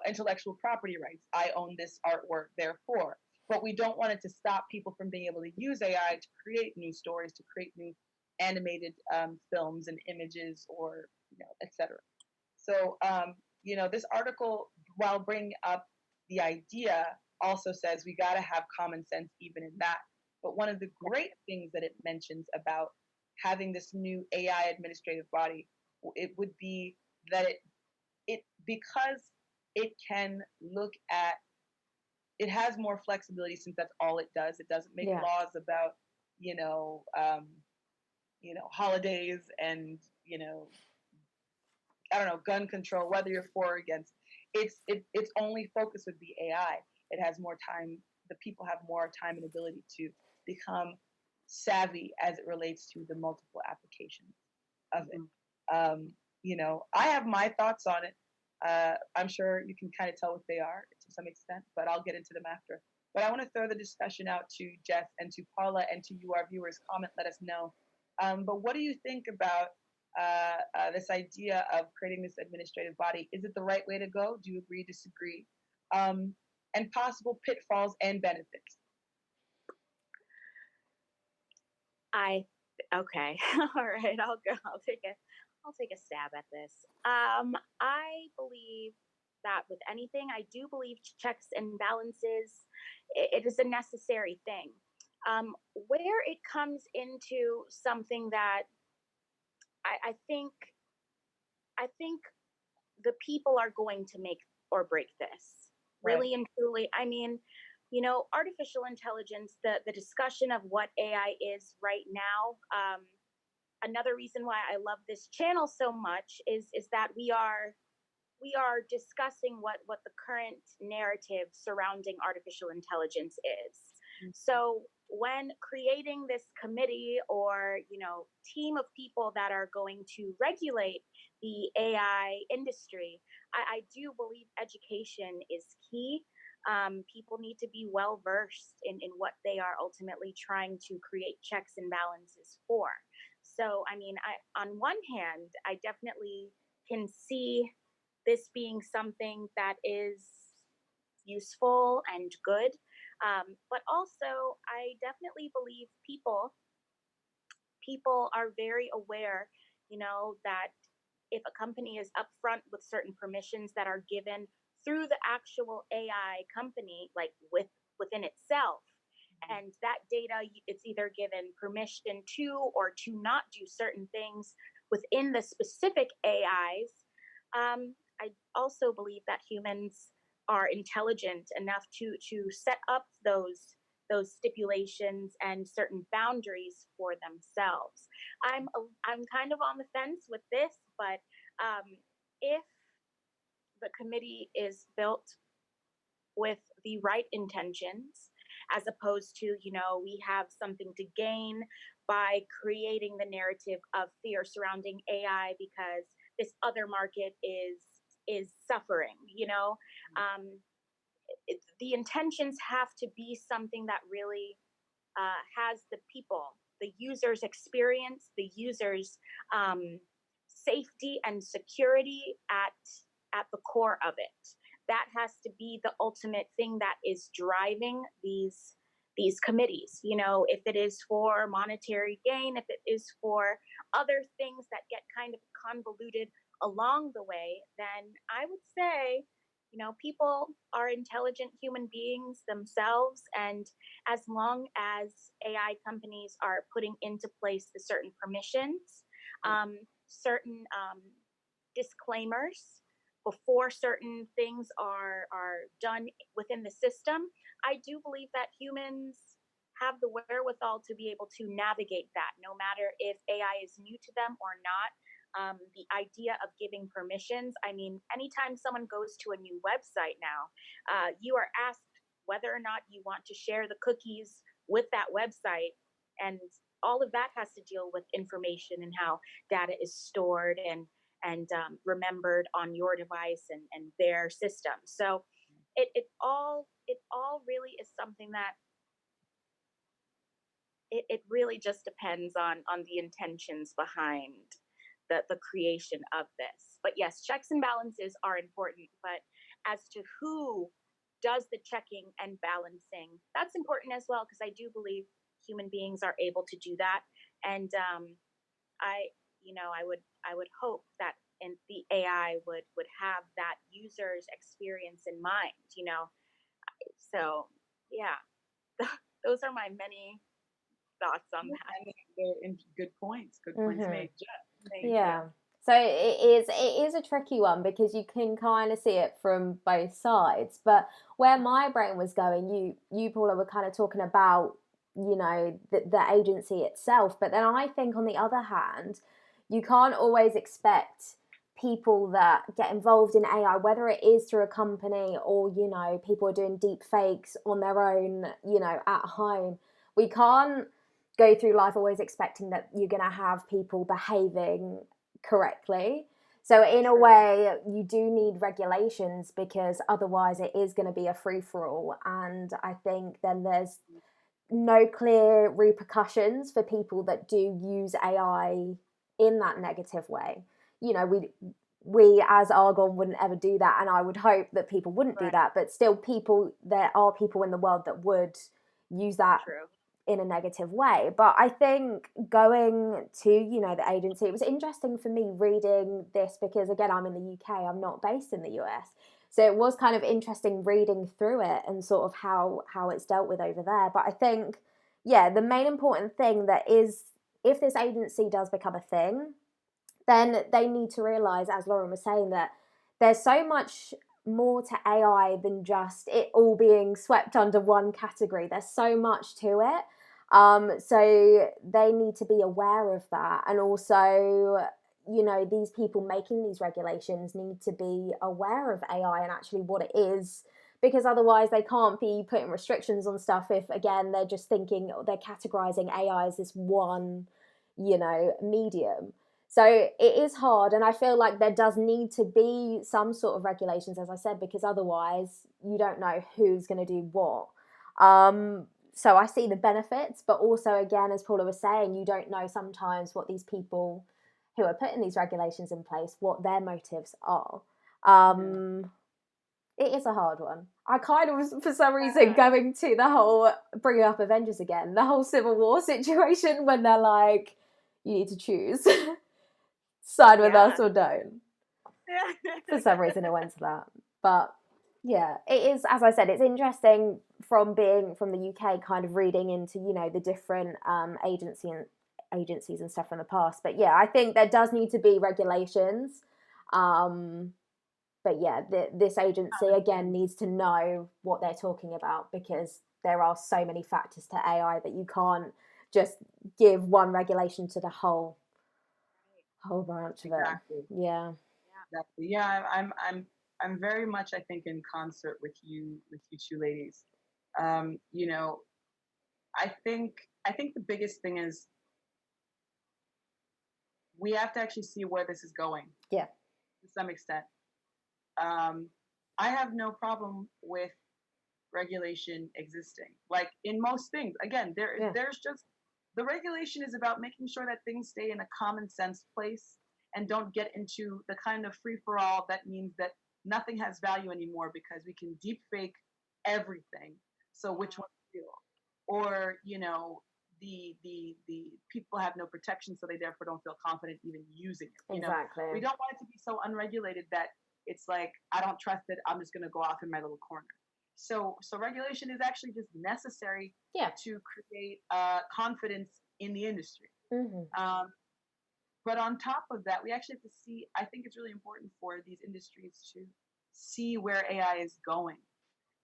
intellectual property rights. I own this artwork, therefore. But we don't want it to stop people from being able to use AI to create new stories, to create new animated films and images, or etc. So this article, while bringing up the idea, also says we got to have common sense even in that. But one of the great things that it mentions about having this new AI administrative body, it would be that it because it can look at, it has more flexibility since that's all it does. It doesn't make Yeah. laws about, you know, holidays and, I don't know, gun control, whether you're for or against. Its only focus would be AI. It has more time. The people have more time and ability to become savvy as it relates to the multiple applications of it. I have my thoughts on it. I'm sure you can kind of tell what they are to some extent, but I'll get into them after. But I want to throw the discussion out to Jeff and to Paula and to you, our viewers. Comment, let us know. But what do you think about this idea of creating this administrative body? Is it the right way to go? Do you agree, disagree? And possible pitfalls and benefits. Okay. All right. I'll go. I'll take a stab at this. I believe that with anything, I do believe checks and balances, it is a necessary thing. Where it comes into something that I think the people are going to make or break this. Really and truly. I mean, artificial intelligence, the discussion of what AI is right now. Another reason why I love this channel so much is that we are discussing what the current narrative surrounding artificial intelligence is. Mm-hmm. So when creating this committee or team of people that are going to regulate the AI industry, I do believe education is key. People need to be well versed in what they are ultimately trying to create checks and balances for. So, I mean, on one hand, I definitely can see this being something that is useful and good. But also, I definitely believe people are very aware, that if a company is upfront with certain permissions that are given through the actual AI company, like within itself, and that data, it's either given permission to or to not do certain things within the specific AIs. I also believe that humans are intelligent enough to set up those stipulations and certain boundaries for themselves. I'm kind of on the fence with this, but if the committee is built with the right intentions, as opposed to, we have something to gain by creating the narrative of fear surrounding AI because this other market is suffering, the intentions have to be something that really has the people, the user's experience, the user's safety and security at the core of it. That has to be the ultimate thing that is driving these committees. If it is for monetary gain, if it is for other things that get kind of convoluted along the way, then I would say, people are intelligent human beings themselves. And as long as AI companies are putting into place the certain permissions, certain disclaimers before certain things are done within the system, I do believe that humans have the wherewithal to be able to navigate that, no matter if AI is new to them or not. The idea of giving permissions, I mean, anytime someone goes to a new website now, you are asked whether or not you want to share the cookies with that website. And all of that has to deal with information and how data is stored and remembered on your device and their system. So it all really is something that it really just depends on the intentions behind the creation of this. But yes, checks and balances are important, but as to who does the checking and balancing, that's important as well, because I do believe human beings are able to do that. And I would hope that the AI would have that user's experience in mind, So yeah, those are my many thoughts on that. And they're good points. Good points made. Yeah. So it is a tricky one because you can kind of see it from both sides. But where my brain was going, you Paula, were kind of talking about, you know, the agency itself. But then I think on the other hand, you can't always expect people that get involved in AI, whether it is through a company or, you know, people are doing deep fakes on their own, you know, at home. We can't go through life always expecting that you're going to have people behaving correctly. So in a way, you do need regulations because otherwise it is going to be a free-for-all. And I think then there's no clear repercussions for people that do use AI in that negative way. You know, we as Arghon wouldn't ever do that, and I would hope that people wouldn't do that, but still there are people in the world that would use that in a negative way. But I think going to, you know, the agency, it was interesting for me reading this because, again, I'm in the UK, I'm not based in the US. So it was kind of interesting reading through it and sort of how it's dealt with over there. But I think, yeah, the main important thing that is, if this agency does become a thing, then they need to realise, as Lauren was saying, that there's so much more to AI than just it all being swept under one category. There's so much to it. So they need to be aware of that. And also, you know, these people making these regulations need to be aware of AI and actually what it is, because otherwise they can't be putting restrictions on stuff if, again, they're just thinking they're categorizing AI as this one, you know, medium. So it is hard, and I feel like there does need to be some sort of regulations, as I said, because otherwise you don't know who's going to do what. So I see the benefits, but also, again, as Paula was saying, you don't know sometimes what these people who are putting these regulations in place, what their motives are. It is a hard one. I kind of was, for some reason, going to the whole, bringing up Avengers again, the whole Civil War situation when they're like, you need to choose. Side with us or don't. For some reason it went to that. But yeah, it is, as I said, it's interesting from being from the UK, kind of reading into, you know, the different agencies and stuff from the past. But yeah, I think there does need to be regulations. But yeah, this agency, again, needs to know what they're talking about, because there are so many factors to AI that you can't just give one regulation to the whole branch of it. Yeah. Exactly. Yeah, I'm very much, I think, in concert with you two ladies. You know, I think the biggest thing is we have to actually see where this is going. Yeah. To some extent. I have no problem with regulation existing. Like in most things, again, there's just, the regulation is about making sure that things stay in a common sense place and don't get into the kind of free for all that means that nothing has value anymore because we can deep fake everything. So which one's real? Or, you know, the people have no protection, so they therefore don't feel confident even using it. You know, we don't want it to be so unregulated that it's like, I don't trust it, I'm just going to go off in my little corner. So regulation is actually just necessary to create confidence in the industry. But on top of that, we actually have to see, I think it's really important for these industries to see where AI is going,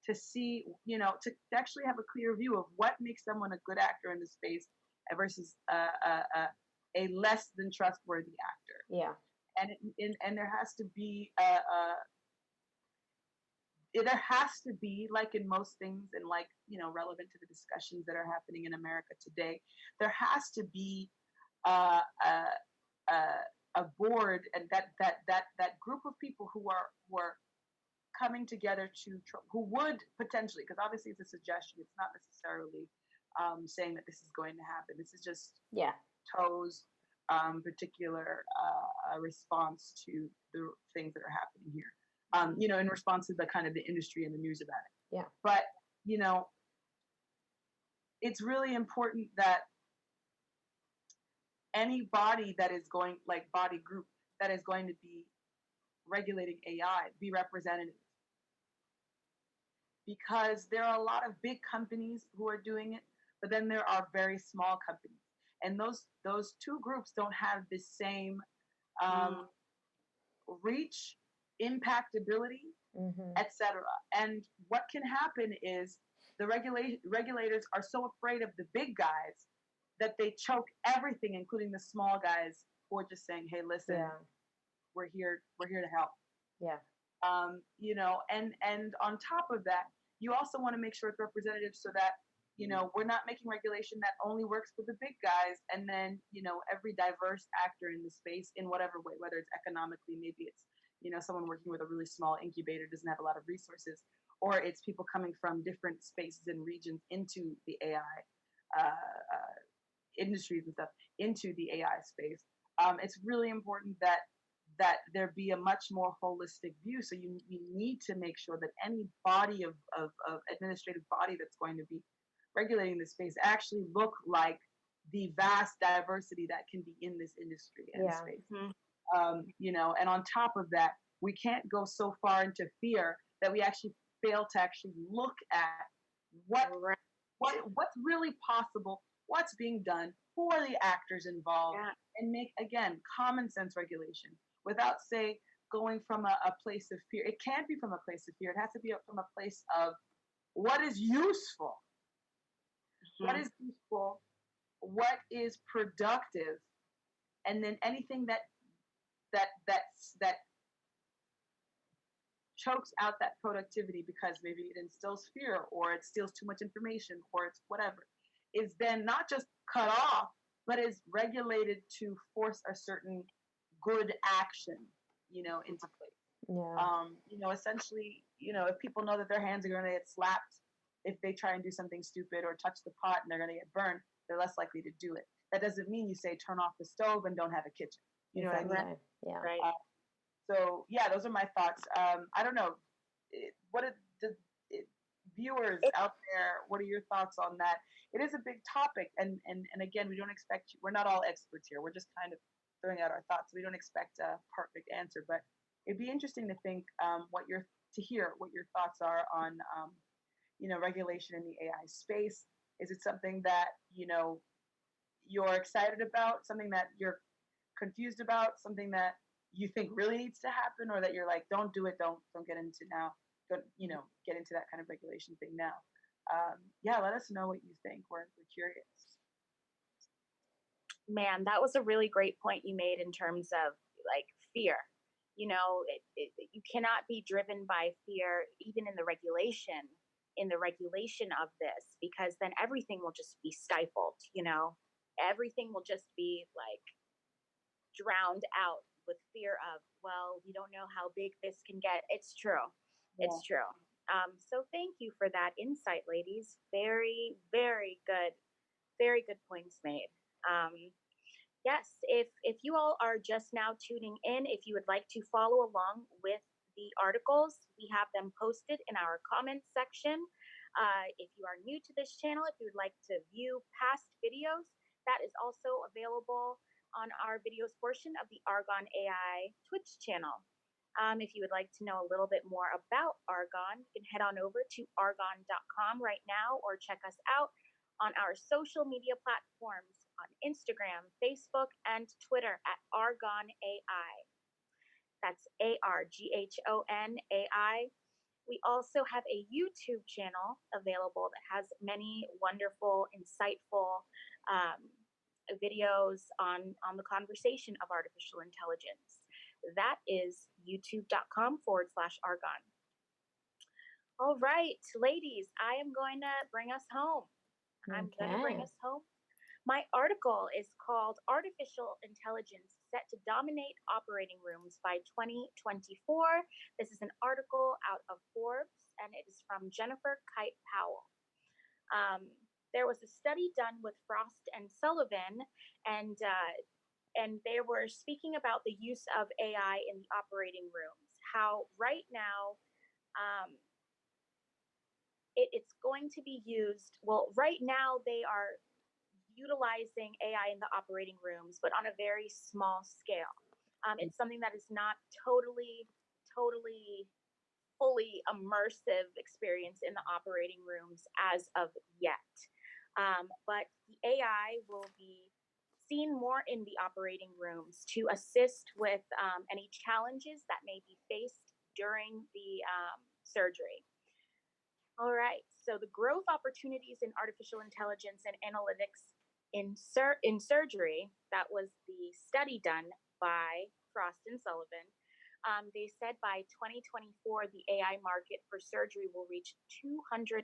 to see, you know, to actually have a clear view of what makes someone a good actor in the space versus a less than trustworthy actor. Yeah. And there has to be there has to be, like in most things, and like, you know, relevant to the discussions that are happening in America today, there has to be a board, and that group of people who are coming together who would potentially, because obviously it's a suggestion, it's not necessarily saying that this is going to happen. This is just Toews' particular response to the things that are happening here. You know, in response to the kind of the industry and the news about it. Yeah. But, you know, it's really important that any body that is going, like body group that is going to be regulating AI, be representative. Because there are a lot of big companies who are doing it, but then there are very small companies, and those two groups don't have the same reach, impactability, etc. And what can happen is the regulators are so afraid of the big guys that they choke everything, including the small guys who are just saying, "Hey, listen, we're here to help." Yeah. You know, and on top of that, you also want to make sure it's representative so that, you know, we're not making regulation that only works for the big guys, and then, you know, every diverse actor in the space in whatever way, whether it's economically, maybe it's, you know, someone working with a really small incubator doesn't have a lot of resources, or it's people coming from different spaces and regions into the AI industries and stuff, into the AI space. It's really important that there be a much more holistic view. So you need to make sure that any body of administrative body that's going to be regulating this space actually look like the vast diversity that can be in this industry and space. You know, and on top of that, we can't go so far into fear that we actually fail to actually look at what's really possible, what's being done, who are the actors involved, and make, again, common sense regulation without, say, going from a place of fear. It can't be from a place of fear. It has to be from a place of what is useful. What is useful, what is productive, and then anything that chokes out that productivity because maybe it instills fear or it steals too much information or it's whatever, is then not just cut off, but is regulated to force a certain good action, you know, into place. You know, essentially, you know, if people know that their hands are going to get slapped if they try and do something stupid or touch the pot and they're going to get burned, they're less likely to do it. That doesn't mean you say turn off the stove and don't have a kitchen. You know what I mean? Yeah. Right. So yeah, those are my thoughts. I don't know. Viewers out there, what are your thoughts on that? It is a big topic, and again, we don't expect we're not all experts here. We're just kind of throwing out our thoughts. We don't expect a perfect answer, but it'd be interesting to think to hear what your thoughts are on you know, regulation in the AI space. Is it something that, you know, you're excited about, something that you're confused about, something that you think really needs to happen, or that you're like, don't do it, don't get into now, don't, you know, get into that kind of regulation thing now? Yeah, let us know what you think. We're curious. Man, that was a really great point you made in terms of like fear. You know, you cannot be driven by fear, even in the regulation of this, because then everything will just be stifled. You know, everything will just be like drowned out with fear of, well, we don't know how big this can get. It's true. Yeah. It's true. So thank you for that insight, ladies. Very, very good. Very good points made. Yes, if you all are just now tuning in, if you would like to follow along with the articles, we have them posted in our comments section. If you are new to this channel, if you would like to view past videos, that is also available on our videos portion of the Arghon AI Twitch channel. If you would like to know a little bit more about Arghon, you can head on over to arghon.com right now, or check us out on our social media platforms on Instagram, Facebook, and Twitter at Arghon AI. That's Arghon AI. We also have a YouTube channel available that has many wonderful, insightful videos on the conversation of artificial intelligence. That is youtube.com/Arghon. All right, ladies, I am going to bring us home. I'm going to bring us home. My article is called Artificial Intelligence Set to Dominate Operating Rooms by 2024. This is an article out of Forbes, and it is from Jennifer Kite-Powell. There was a study done with Frost and Sullivan, and they were speaking about the use of AI in the operating rooms, how right now it's going to be used. Well, right now they are utilizing AI in the operating rooms, but on a very small scale. It's something that is not totally, fully immersive experience in the operating rooms as of yet. But the AI will be seen more in the operating rooms to assist with any challenges that may be faced during the surgery. All right, so the growth opportunities in artificial intelligence and analytics in surgery, that was the study done by Frost and Sullivan. They said by 2024, the AI market for surgery will reach $225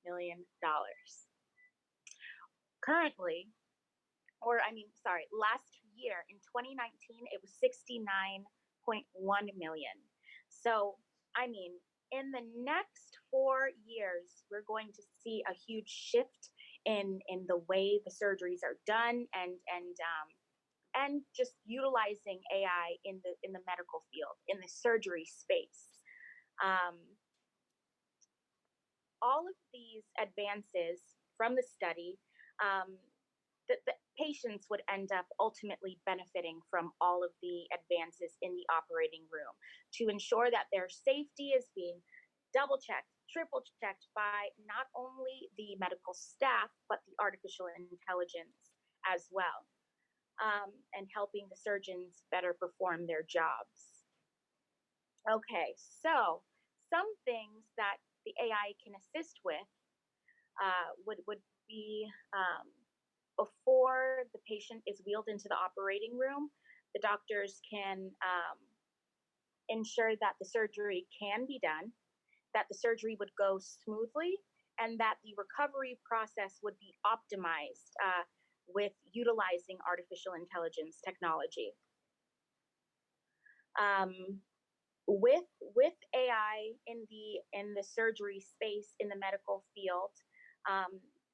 million. Currently, last year in 2019, it was 69.1 million. So, in the next 4 years, we're going to see a huge shift in the way the surgeries are done, and just utilizing AI in the medical field, in the surgery space. All of these advances from the study, the patients would end up ultimately benefiting from all of the advances in the operating room to ensure that their safety is being double checked, triple checked by not only the medical staff, but the artificial intelligence as well, and helping the surgeons better perform their jobs. Okay, so some things that the AI can assist with would be before the patient is wheeled into the operating room, the doctors can ensure that the surgery can be done, that the surgery would go smoothly, and that the recovery process would be optimized with utilizing artificial intelligence technology. With AI in the surgery space in the medical field,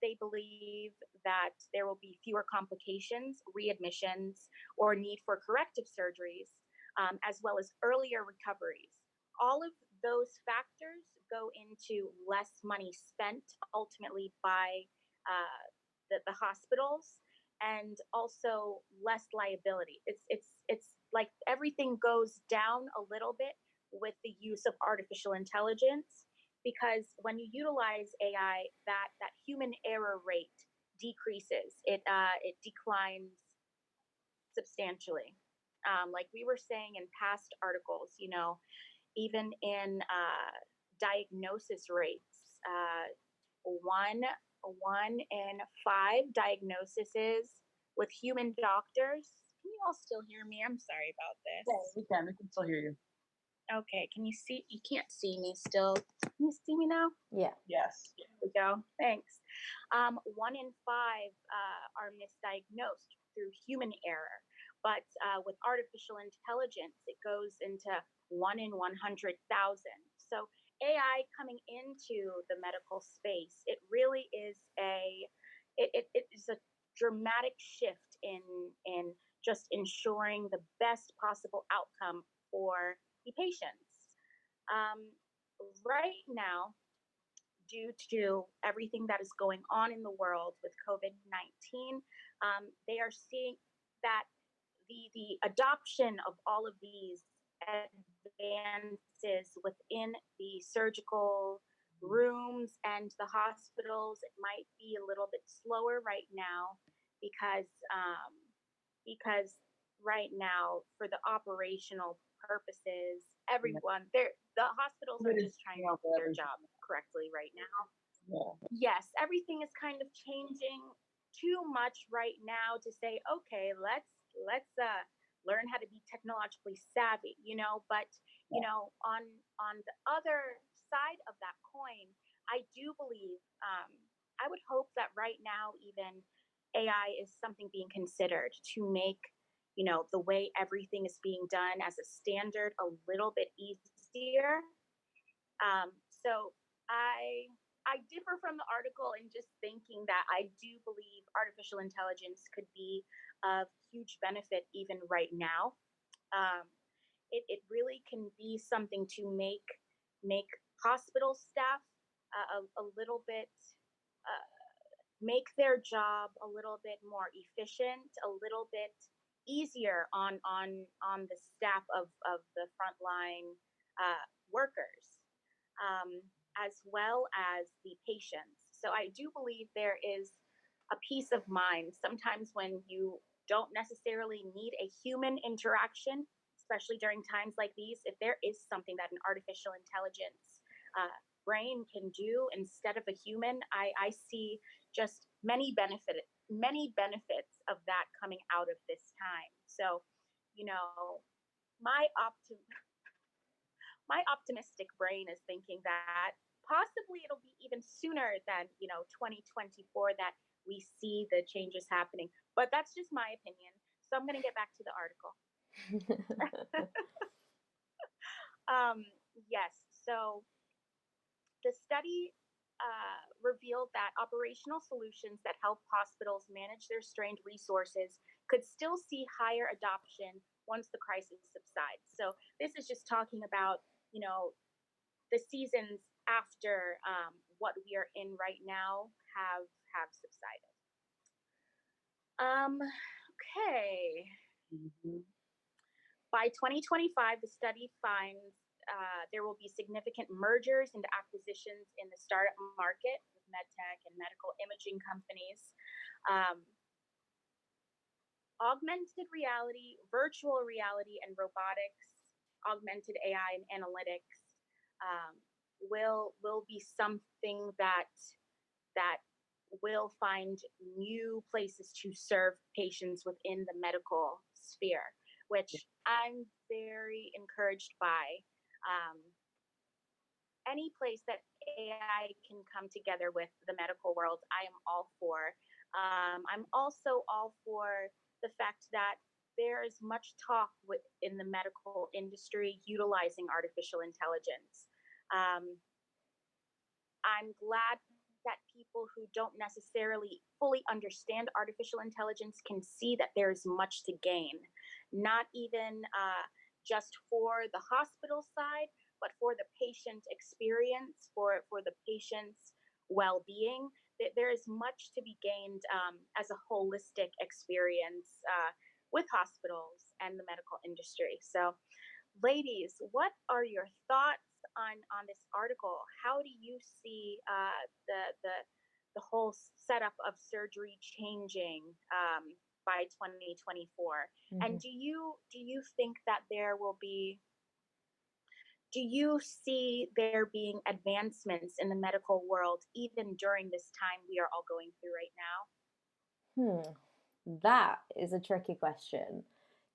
they believe that there will be fewer complications, readmissions, or need for corrective surgeries, as well as earlier recoveries. All of those factors go into less money spent ultimately by the hospitals, and also less liability. It's like everything goes down a little bit with the use of artificial intelligence, because when you utilize AI, that human error rate decreases. It declines substantially. Like we were saying in past articles, even in diagnosis rates, one in 5 diagnoses with human doctors. Can you all still hear me? I'm sorry about this. Yeah, we can still hear you. Okay, can you see? You can't see me still. Can you see me now? Yeah. Yes. There we go. Thanks. 1 in 5 are misdiagnosed through human error, but with artificial intelligence, it goes into 1 in 100,000. So AI coming into the medical space, it really is it is a dramatic shift in just ensuring the best possible outcome for the patients. Right now, due to everything that is going on in the world with COVID-19, they are seeing that the adoption of all of these advances within the surgical rooms and the hospitals, it might be a little bit slower right now, because right now, for the operational purposes, everyone the hospitals are just trying to do their job correctly right now. Yeah. Yes, everything is kind of changing too much right now to say, okay, let's learn how to be technologically savvy, but on the other side of that coin, I do believe, I would hope that right now even AI is something being considered to make the way everything is being done as a standard a little bit easier. So I differ from the article in just thinking that I do believe artificial intelligence could be of huge benefit even right now. It really can be something to make hospital staff a little bit, make their job a little bit more efficient, a little bit easier on the staff of the frontline workers, as well as the patients. So I do believe there is a peace of mind sometimes when you don't necessarily need a human interaction, especially during times like these. If there is something that an artificial intelligence brain can do instead of a human, I see just many benefits of that coming out of this time. So, you know, my optimistic brain is thinking that possibly it'll be even sooner than 2024 that we see the changes happening. But that's just my opinion. So I'm going to get back to the article. Yes. So the study revealed that operational solutions that help hospitals manage their strained resources could still see higher adoption once the crisis subsides. So this is just talking about, the seasons after what we are in right now have subsided. Okay. Mm-hmm. By 2025, the study finds there will be significant mergers and acquisitions in the startup market with medtech and medical imaging companies. Augmented reality, virtual reality, and robotics, augmented AI and analytics will be something that will find new places to serve patients within the medical sphere, which I'm very encouraged by. Any place that AI can come together with the medical world, I am all for. I'm also all for the fact that there is much talk in the medical industry utilizing artificial intelligence. I'm glad that people who don't necessarily fully understand artificial intelligence can see that there's much to gain, not even just for the hospital side, but for the patient experience, for the patient's well-being. There is much to be gained as a holistic experience with hospitals and the medical industry. So, ladies, what are your thoughts on this article? How do you see the whole setup of surgery changing by 2024? Mm-hmm. And do you think that there will be? Do you see there being advancements in the medical world even during this time we are all going through right now? That is a tricky question.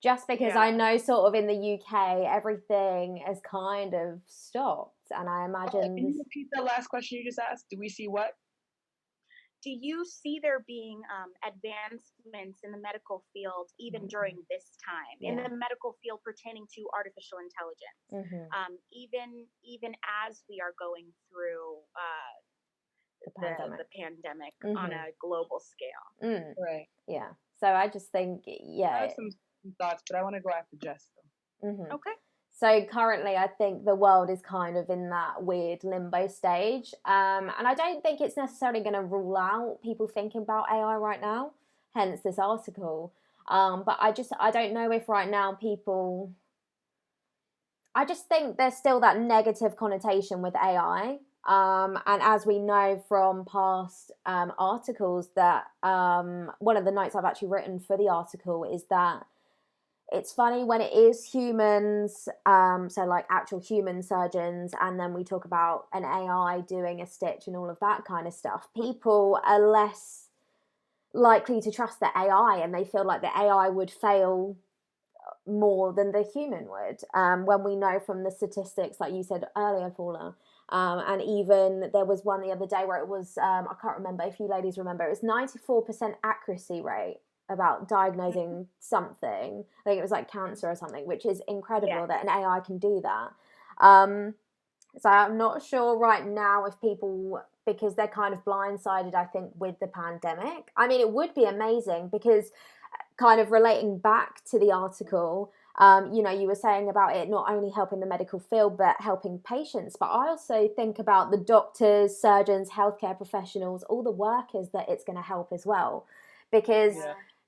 Just because I know sort of in the UK, everything has kind of stopped. And I imagine... Can you repeat the last question you just asked? Do we see what? Do you see there being advancements in the medical field even during this time, in the medical field pertaining to artificial intelligence, even as we are going through the pandemic on a global scale? Right. Yeah. So I just think, I have some thoughts, but I want to go after Jess, though. Okay. So currently, I think the world is kind of in that weird limbo stage. And I don't think it's necessarily going to rule out people thinking about AI right now, hence this article. But I don't know if right now people... I just think there's still that negative connotation with AI. And as we know from past articles that one of the notes I've actually written for the article is that it's funny when it is humans, so like actual human surgeons, and then we talk about an AI doing a stitch and all of that kind of stuff. People are less likely to trust the AI, and they feel like the AI would fail more than the human would. When we know from the statistics, like you said earlier, Paula, and even there was one the other day where it was, I can't remember if you ladies remember, it was 94% accuracy rate about diagnosing something. I think it was like cancer or something, which is incredible that an AI can do that. So I'm not sure right now if people, because they're kind of blindsided, I think, with the pandemic. I mean, it would be amazing because kind of relating back to the article, you were saying about it not only helping the medical field, but helping patients. But I also think about the doctors, surgeons, healthcare professionals, all the workers that it's going to help as well. Because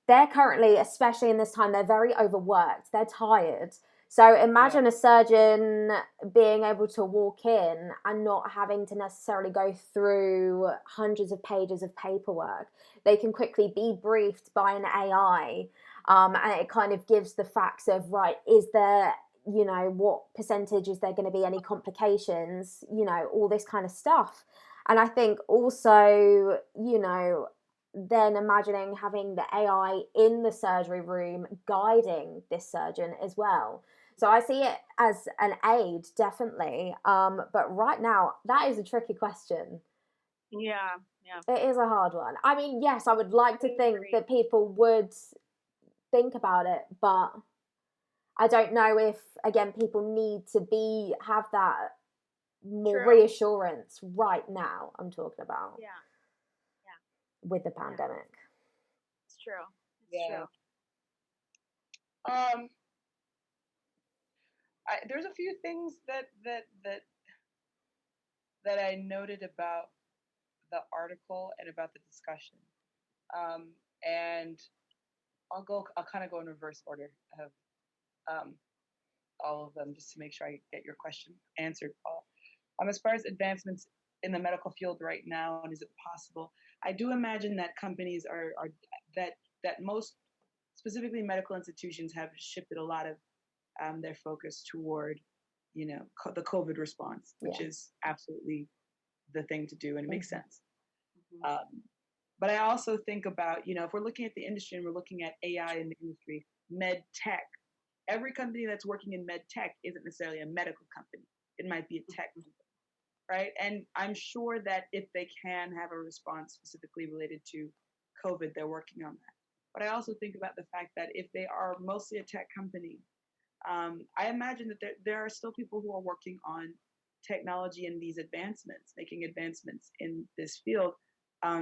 they're currently, especially in this time, they're very overworked. They're tired. So imagine a surgeon being able to walk in and not having to necessarily go through hundreds of pages of paperwork. They can quickly be briefed by an AI, and it kind of gives the facts of, right, is there, you know, what percentage is there going to be any complications, you know, all this kind of stuff. And I think also, you know, then imagining having the AI in the surgery room guiding this surgeon as well. So I see it as an aid, definitely. But right now, that is a tricky question. Yeah. It is a hard one. I mean, yes, I would like to think that people would think about it, but I don't know if, again, people need to have that more reassurance right now. I'm talking about. Yeah. With the pandemic. It's true. It's true. There's a few things that I noted about the article and about the discussion, and I'll kind of go in reverse order of all of them just to make sure I get your question answered, Paul. As far as advancements in the medical field right now, and is it possible? I do imagine that companies are that most specifically medical institutions have shifted a lot of their focus toward, you know, the COVID response, which is absolutely the thing to do, and it makes sense. But I also think about, you know, if we're looking at the industry and we're looking at AI in the industry, med tech, every company that's working in med tech isn't necessarily a medical company. It might be a tech company, right? And I'm sure that if they can have a response specifically related to COVID, they're working on that. But I also think about the fact that if they are mostly a tech company, I imagine that there are still people who are working on technology and these advancements, making advancements in this field,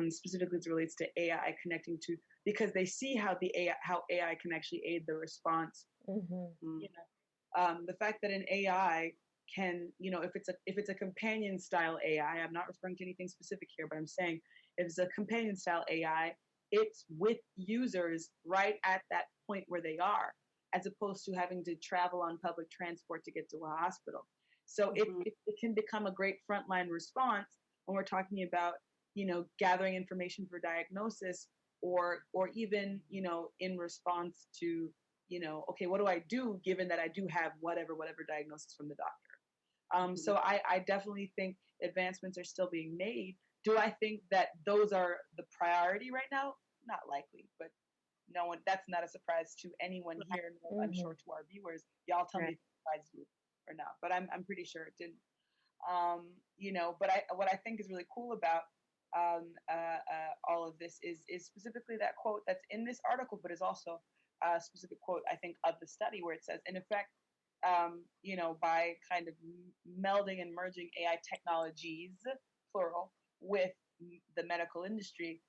specifically as it relates to AI connecting to, because they see how AI can actually aid the response. You know, the fact that an AI can, you know, if it's a companion style AI, I'm not referring to anything specific here, but I'm saying if it's a companion style AI, it's with users right at that point where they are, as opposed to having to travel on public transport to get to a hospital. So it can become a great frontline response when we're talking about, you know, gathering information for diagnosis, or even, you know, in response to, you know, okay, what do I do given that I do have whatever diagnosis from the doctor? So I definitely think advancements are still being made. Do I think that those are the priority right now? Not likely, but no one, that's not a surprise to anyone here. I'm sure to our viewers, y'all tell me if it surprised you or not, but I'm pretty sure it didn't. You know, but what I think is really cool about all of this is specifically that quote that's in this article, but is also a specific quote, I think, of the study, where it says, in effect, you know, by kind of melding and merging AI technologies, plural, with the medical industry,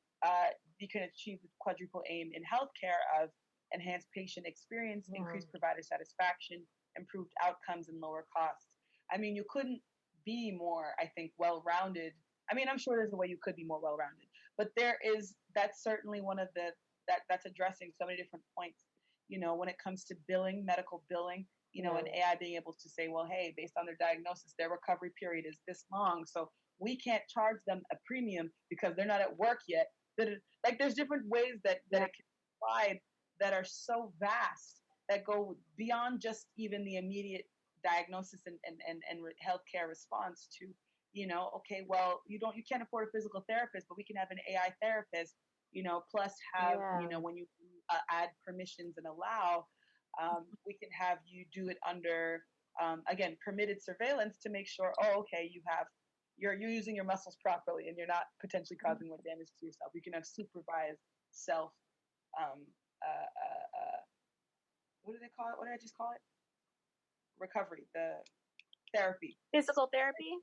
you can achieve the quadruple aim in healthcare of enhanced patient experience, increased provider satisfaction, improved outcomes, and lower costs. I mean, you couldn't be more, I think, well-rounded. I mean, I'm sure there's a way you could be more well-rounded, but that's certainly one of that's addressing so many different points. You know, when it comes to billing, medical billing, you know, an AI being able to say, well, hey, based on their diagnosis, their recovery period is this long, so we can't charge them a premium because they're not at work yet. Like, there's different ways that it can provide that are so vast, that go beyond just even the immediate diagnosis and healthcare response to, you know, okay, well, you can't afford a physical therapist, but we can have an AI therapist, you know, plus have, you know, when you add permissions and allow, we can have you do it under, again, permitted surveillance to make sure, oh, okay, you're using your muscles properly and you're not potentially causing more damage to yourself. You can have supervised self, what do they call it? What did I just call it? Recovery, the therapy. Physical therapy?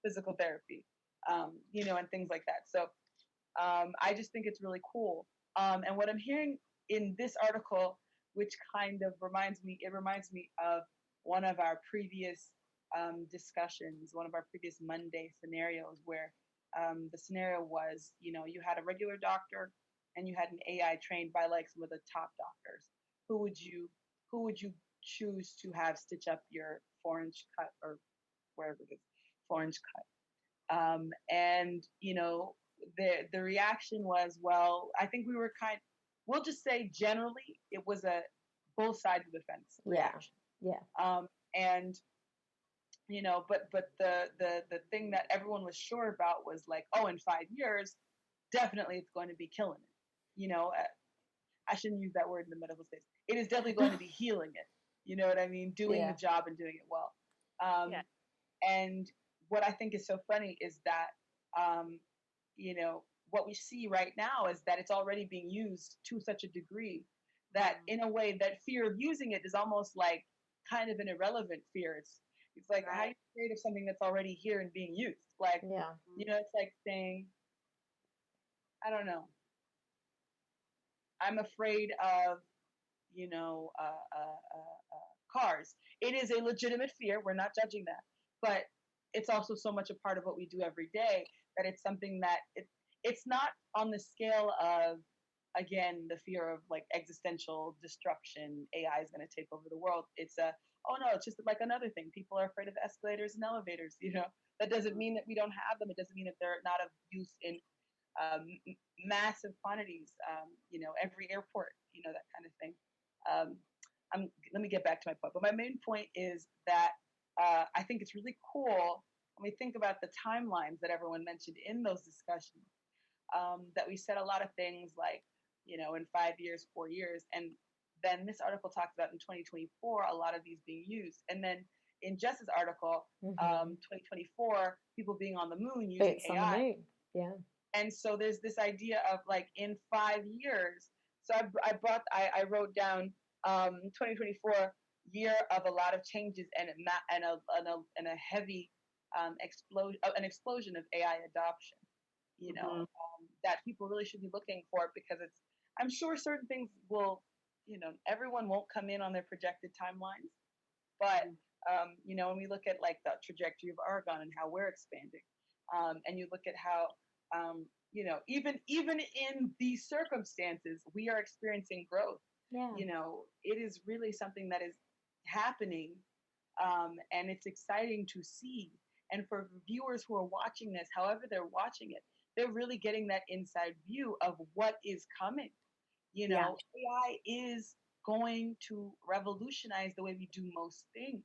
Physical therapy, you know, and things like that. So I just think it's really cool. And what I'm hearing in this article, which kind of reminds me of one of our previous discussions, one of our previous Monday scenarios, where the scenario was, you know, you had a regular doctor and you had an AI trained by like some of the top doctors. Who would you choose to have stitch up your 4-inch cut or wherever it is, 4-inch cut. And, you know, the reaction was, well, I think we were we'll just say generally it was a both sides of the fence reaction. Yeah. And, you know, but the thing that everyone was sure about was like, oh, in 5 years, definitely it's going to be killing it. You know, I shouldn't use that word in the medical space. It is definitely going to be healing it. You know what I mean? Doing the job and doing it well. And what I think is so funny is that, you know, what we see right now is that it's already being used to such a degree that in a way that fear of using it is almost like kind of an irrelevant fear. It's like, how are you afraid of something that's already here and being used? Like, you know, it's like saying, I don't know, I'm afraid of, you know, cars. It is a legitimate fear. We're not judging that. But it's also so much a part of what we do every day that it's something that it's not on the scale of, again, the fear of like existential destruction. AI is going to take over the world. It's oh no, it's just like another thing. People are afraid of escalators and elevators. You know, that doesn't mean that we don't have them. It doesn't mean that they're not of use in massive quantities. You know, every airport. You know, that kind of thing. Let me get back to my point. But my main point is that I think it's really cool when we think about the timelines that everyone mentioned in those discussions. That we said a lot of things like, you know, in 5 years, 4 years, and then this article talked about in 2024 a lot of these being used, and then in Jess's article, 2024 people being on the moon using Boots AI. on the moon. Yeah. And so there's this idea of like in 5 years. So I wrote down 2024 year of a lot of changes and a heavy an explosion of AI adoption. You know, that people really should be looking for because I'm sure certain things will, you know, everyone won't come in on their projected timelines, but you know, when we look at like the trajectory of Arghon and how we're expanding, and you look at how you know, even in these circumstances, we are experiencing growth. Yeah. You know, it is really something that is happening, and it's exciting to see. And for viewers who are watching this, however they're watching it, they're really getting that inside view of what is coming. You know, AI is going to revolutionize the way we do most things.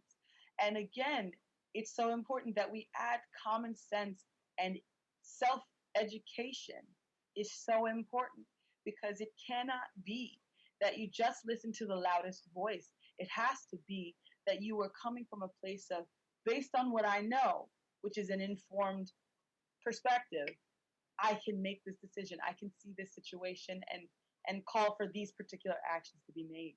And again, it's so important that we add common sense and self-education is so important because it cannot be that you just listen to the loudest voice. It has to be that you are coming from a place of, based on what I know, which is an informed perspective, I can make this decision. I can see this situation and call for these particular actions to be made.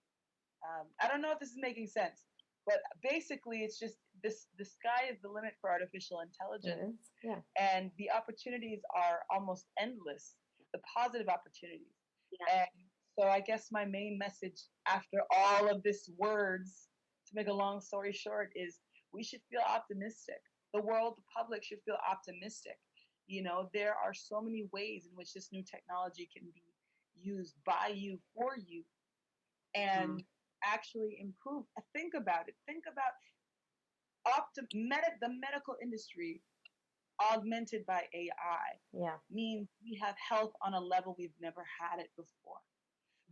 I don't know if this is making sense, but basically it's just the sky is the limit for artificial intelligence. Yeah. And the opportunities are almost endless, the positive opportunities. Yeah. And so I guess my main message after all of this words, to make a long story short, is we should feel optimistic. The world, the public should feel optimistic. You know, there are so many ways in which this new technology can be used by you, for you, and actually improve. Think about it. Think about the medical industry augmented by AI. Yeah. Means we have health on a level we've never had it before.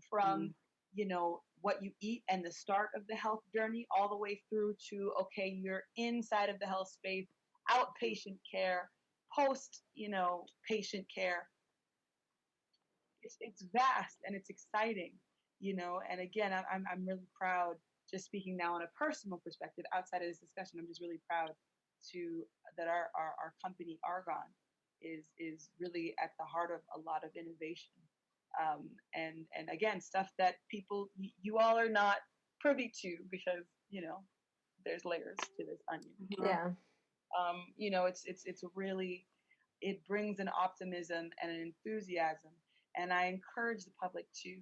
From, you know, what you eat and the start of the health journey all the way through to, okay, you're inside of the health space, outpatient care, post, you know, patient care. It's vast and it's exciting, you know. And again, I'm really proud. Just speaking now on a personal perspective, outside of this discussion, I'm just really proud that our company Arghon is really at the heart of a lot of innovation. And again, stuff that you all are not privy to because, you know, there's layers to this onion. Yeah. You know, it's really, it brings an optimism and an enthusiasm. And I encourage the public to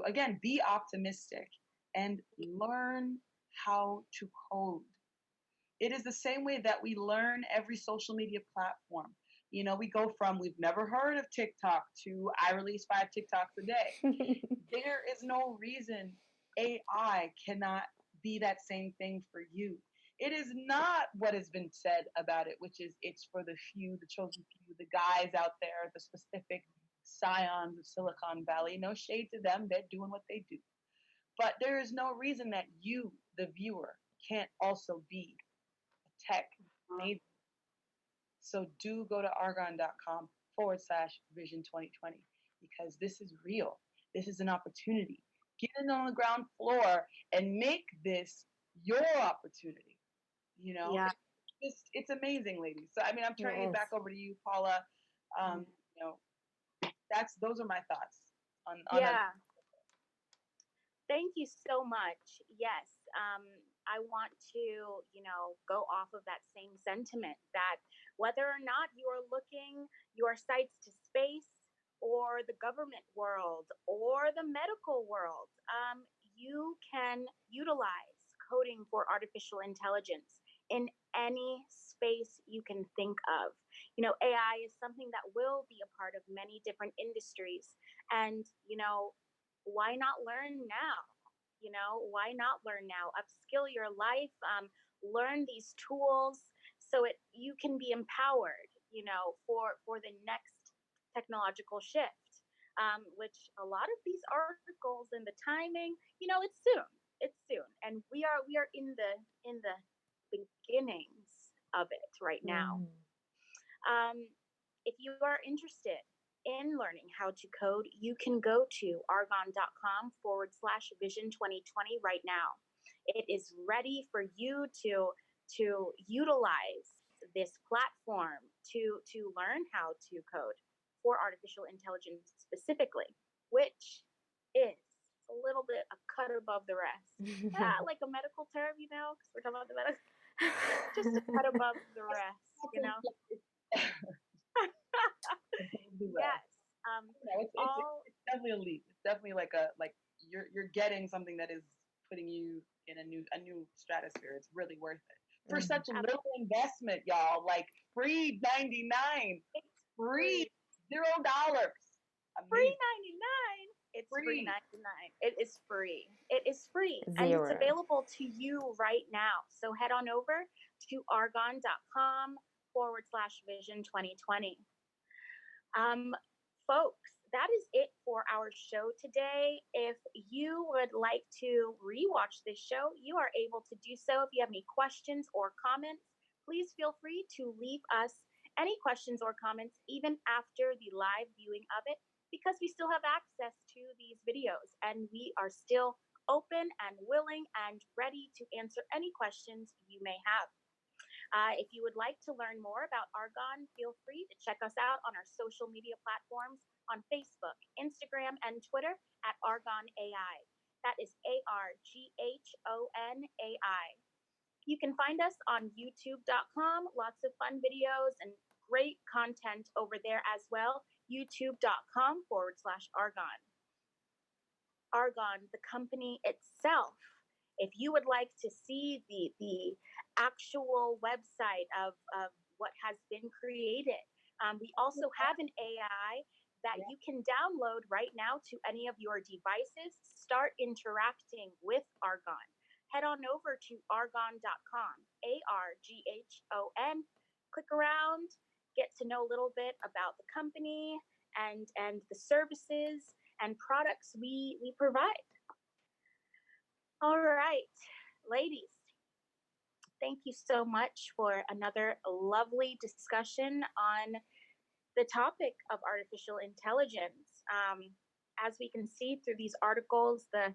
again, be optimistic and learn how to code. It is the same way that we learn every social media platform. You know, we go from we've never heard of TikTok to I release 5 TikToks a day. There is no reason AI cannot be that same thing for you. It is not what has been said about it, which is it's for the few, the chosen few, the guys out there, the specific scions of Silicon Valley. No shade to them, they're doing what they do. But there is no reason that you, the viewer, can't also be a tech major. So do go to arghon.com/vision 2020 because this is real. This is an opportunity. Get in on the ground floor and make this your opportunity. You know, Yeah. it's amazing, ladies. So I mean, I'm turning it back over to you, Paula. You know, those are my thoughts on Yeah. Thank you so much. Yes, I want to, go off of that same sentiment that whether or not you are looking your sights to space or the government world or the medical world, you can utilize coding for artificial intelligence in any space you can think of. AI is something that will be a part of many different industries. And, why not learn now? Why not learn now? Upskill your life, learn these tools so you can be empowered, for the next technological shift. Which a lot of these articles and the timing, it's soon. It's soon, and we are in the beginnings of it right now. If you are interested in learning how to code, you can go to arghon.com/vision 2020 right now. It is ready for you to utilize this platform to learn how to code for artificial intelligence specifically, which is a little bit a cut above the rest. Yeah, like a medical term, because we're talking about the medical. Just a cut above the rest, Yes. It's definitely a leap. It's definitely like you're getting something that is putting you in a new stratosphere. It's really worth it for such a little investment, y'all. Like free 99. It's free $0. Free 99. It's free 99. It is free. It is free. Zero. And it's available to you right now. So head on over to arghon.com/vision 2020. Folks, that is it for our show today. If you would like to rewatch this show, you are able to do so. If you have any questions or comments, please feel free to leave us any questions or comments even after the live viewing of it, because we still have access to these videos and we are still open and willing and ready to answer any questions you may have. If you would like to learn more about Arghon, feel free to check us out on our social media platforms on Facebook, Instagram, and Twitter at Arghon AI. That is ARGHONAI. You can find us on youtube.com. Lots of fun videos and great content over there as well. youtube.com/Arghon. Arghon, the company itself. If you would like to see the actual website of what has been created, we also have an AI that you can download right now to any of your devices. Start interacting with Arghon. Head on over to arghon.com, ARGHON. Click around, get to know a little bit about the company and the services and products we provide. All right, ladies, thank you so much for another lovely discussion on the topic of artificial intelligence. As we can see through these articles, the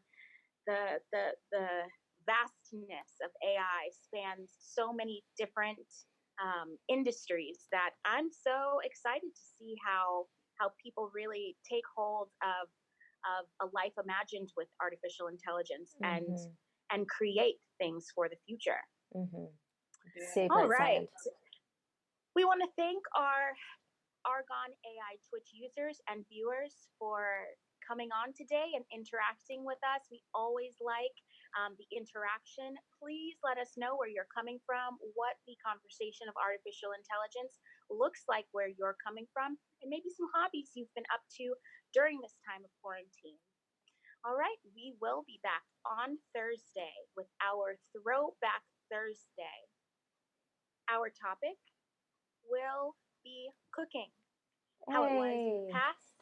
vastness of AI spans so many different industries that I'm so excited to see how people really take hold of a life imagined with artificial intelligence and create things for the future. Super All right. excited. We want to thank our Arghon AI Twitch users and viewers for coming on today and interacting with us. We always like the interaction. Please let us know where you're coming from, what the conversation of artificial intelligence looks like where you're coming from, and maybe some hobbies you've been up to during this time of quarantine. All right, we will be back on Thursday with our Throwback Thursday. Our topic will be cooking, how it was in the Hey. past,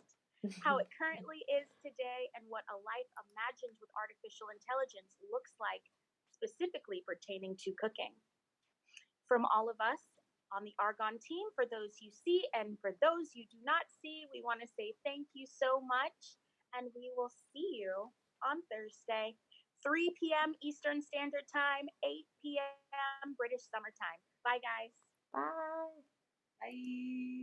how it currently is today, and what a life imagined with artificial intelligence looks like, specifically pertaining to cooking. From all of us on the Arghon team, for those you see and for those you do not see, we want to say thank you so much, and we will see you on Thursday, 3 p.m. Eastern Standard Time, 8 p.m. British Summer Time. Bye, guys. Bye. Bye.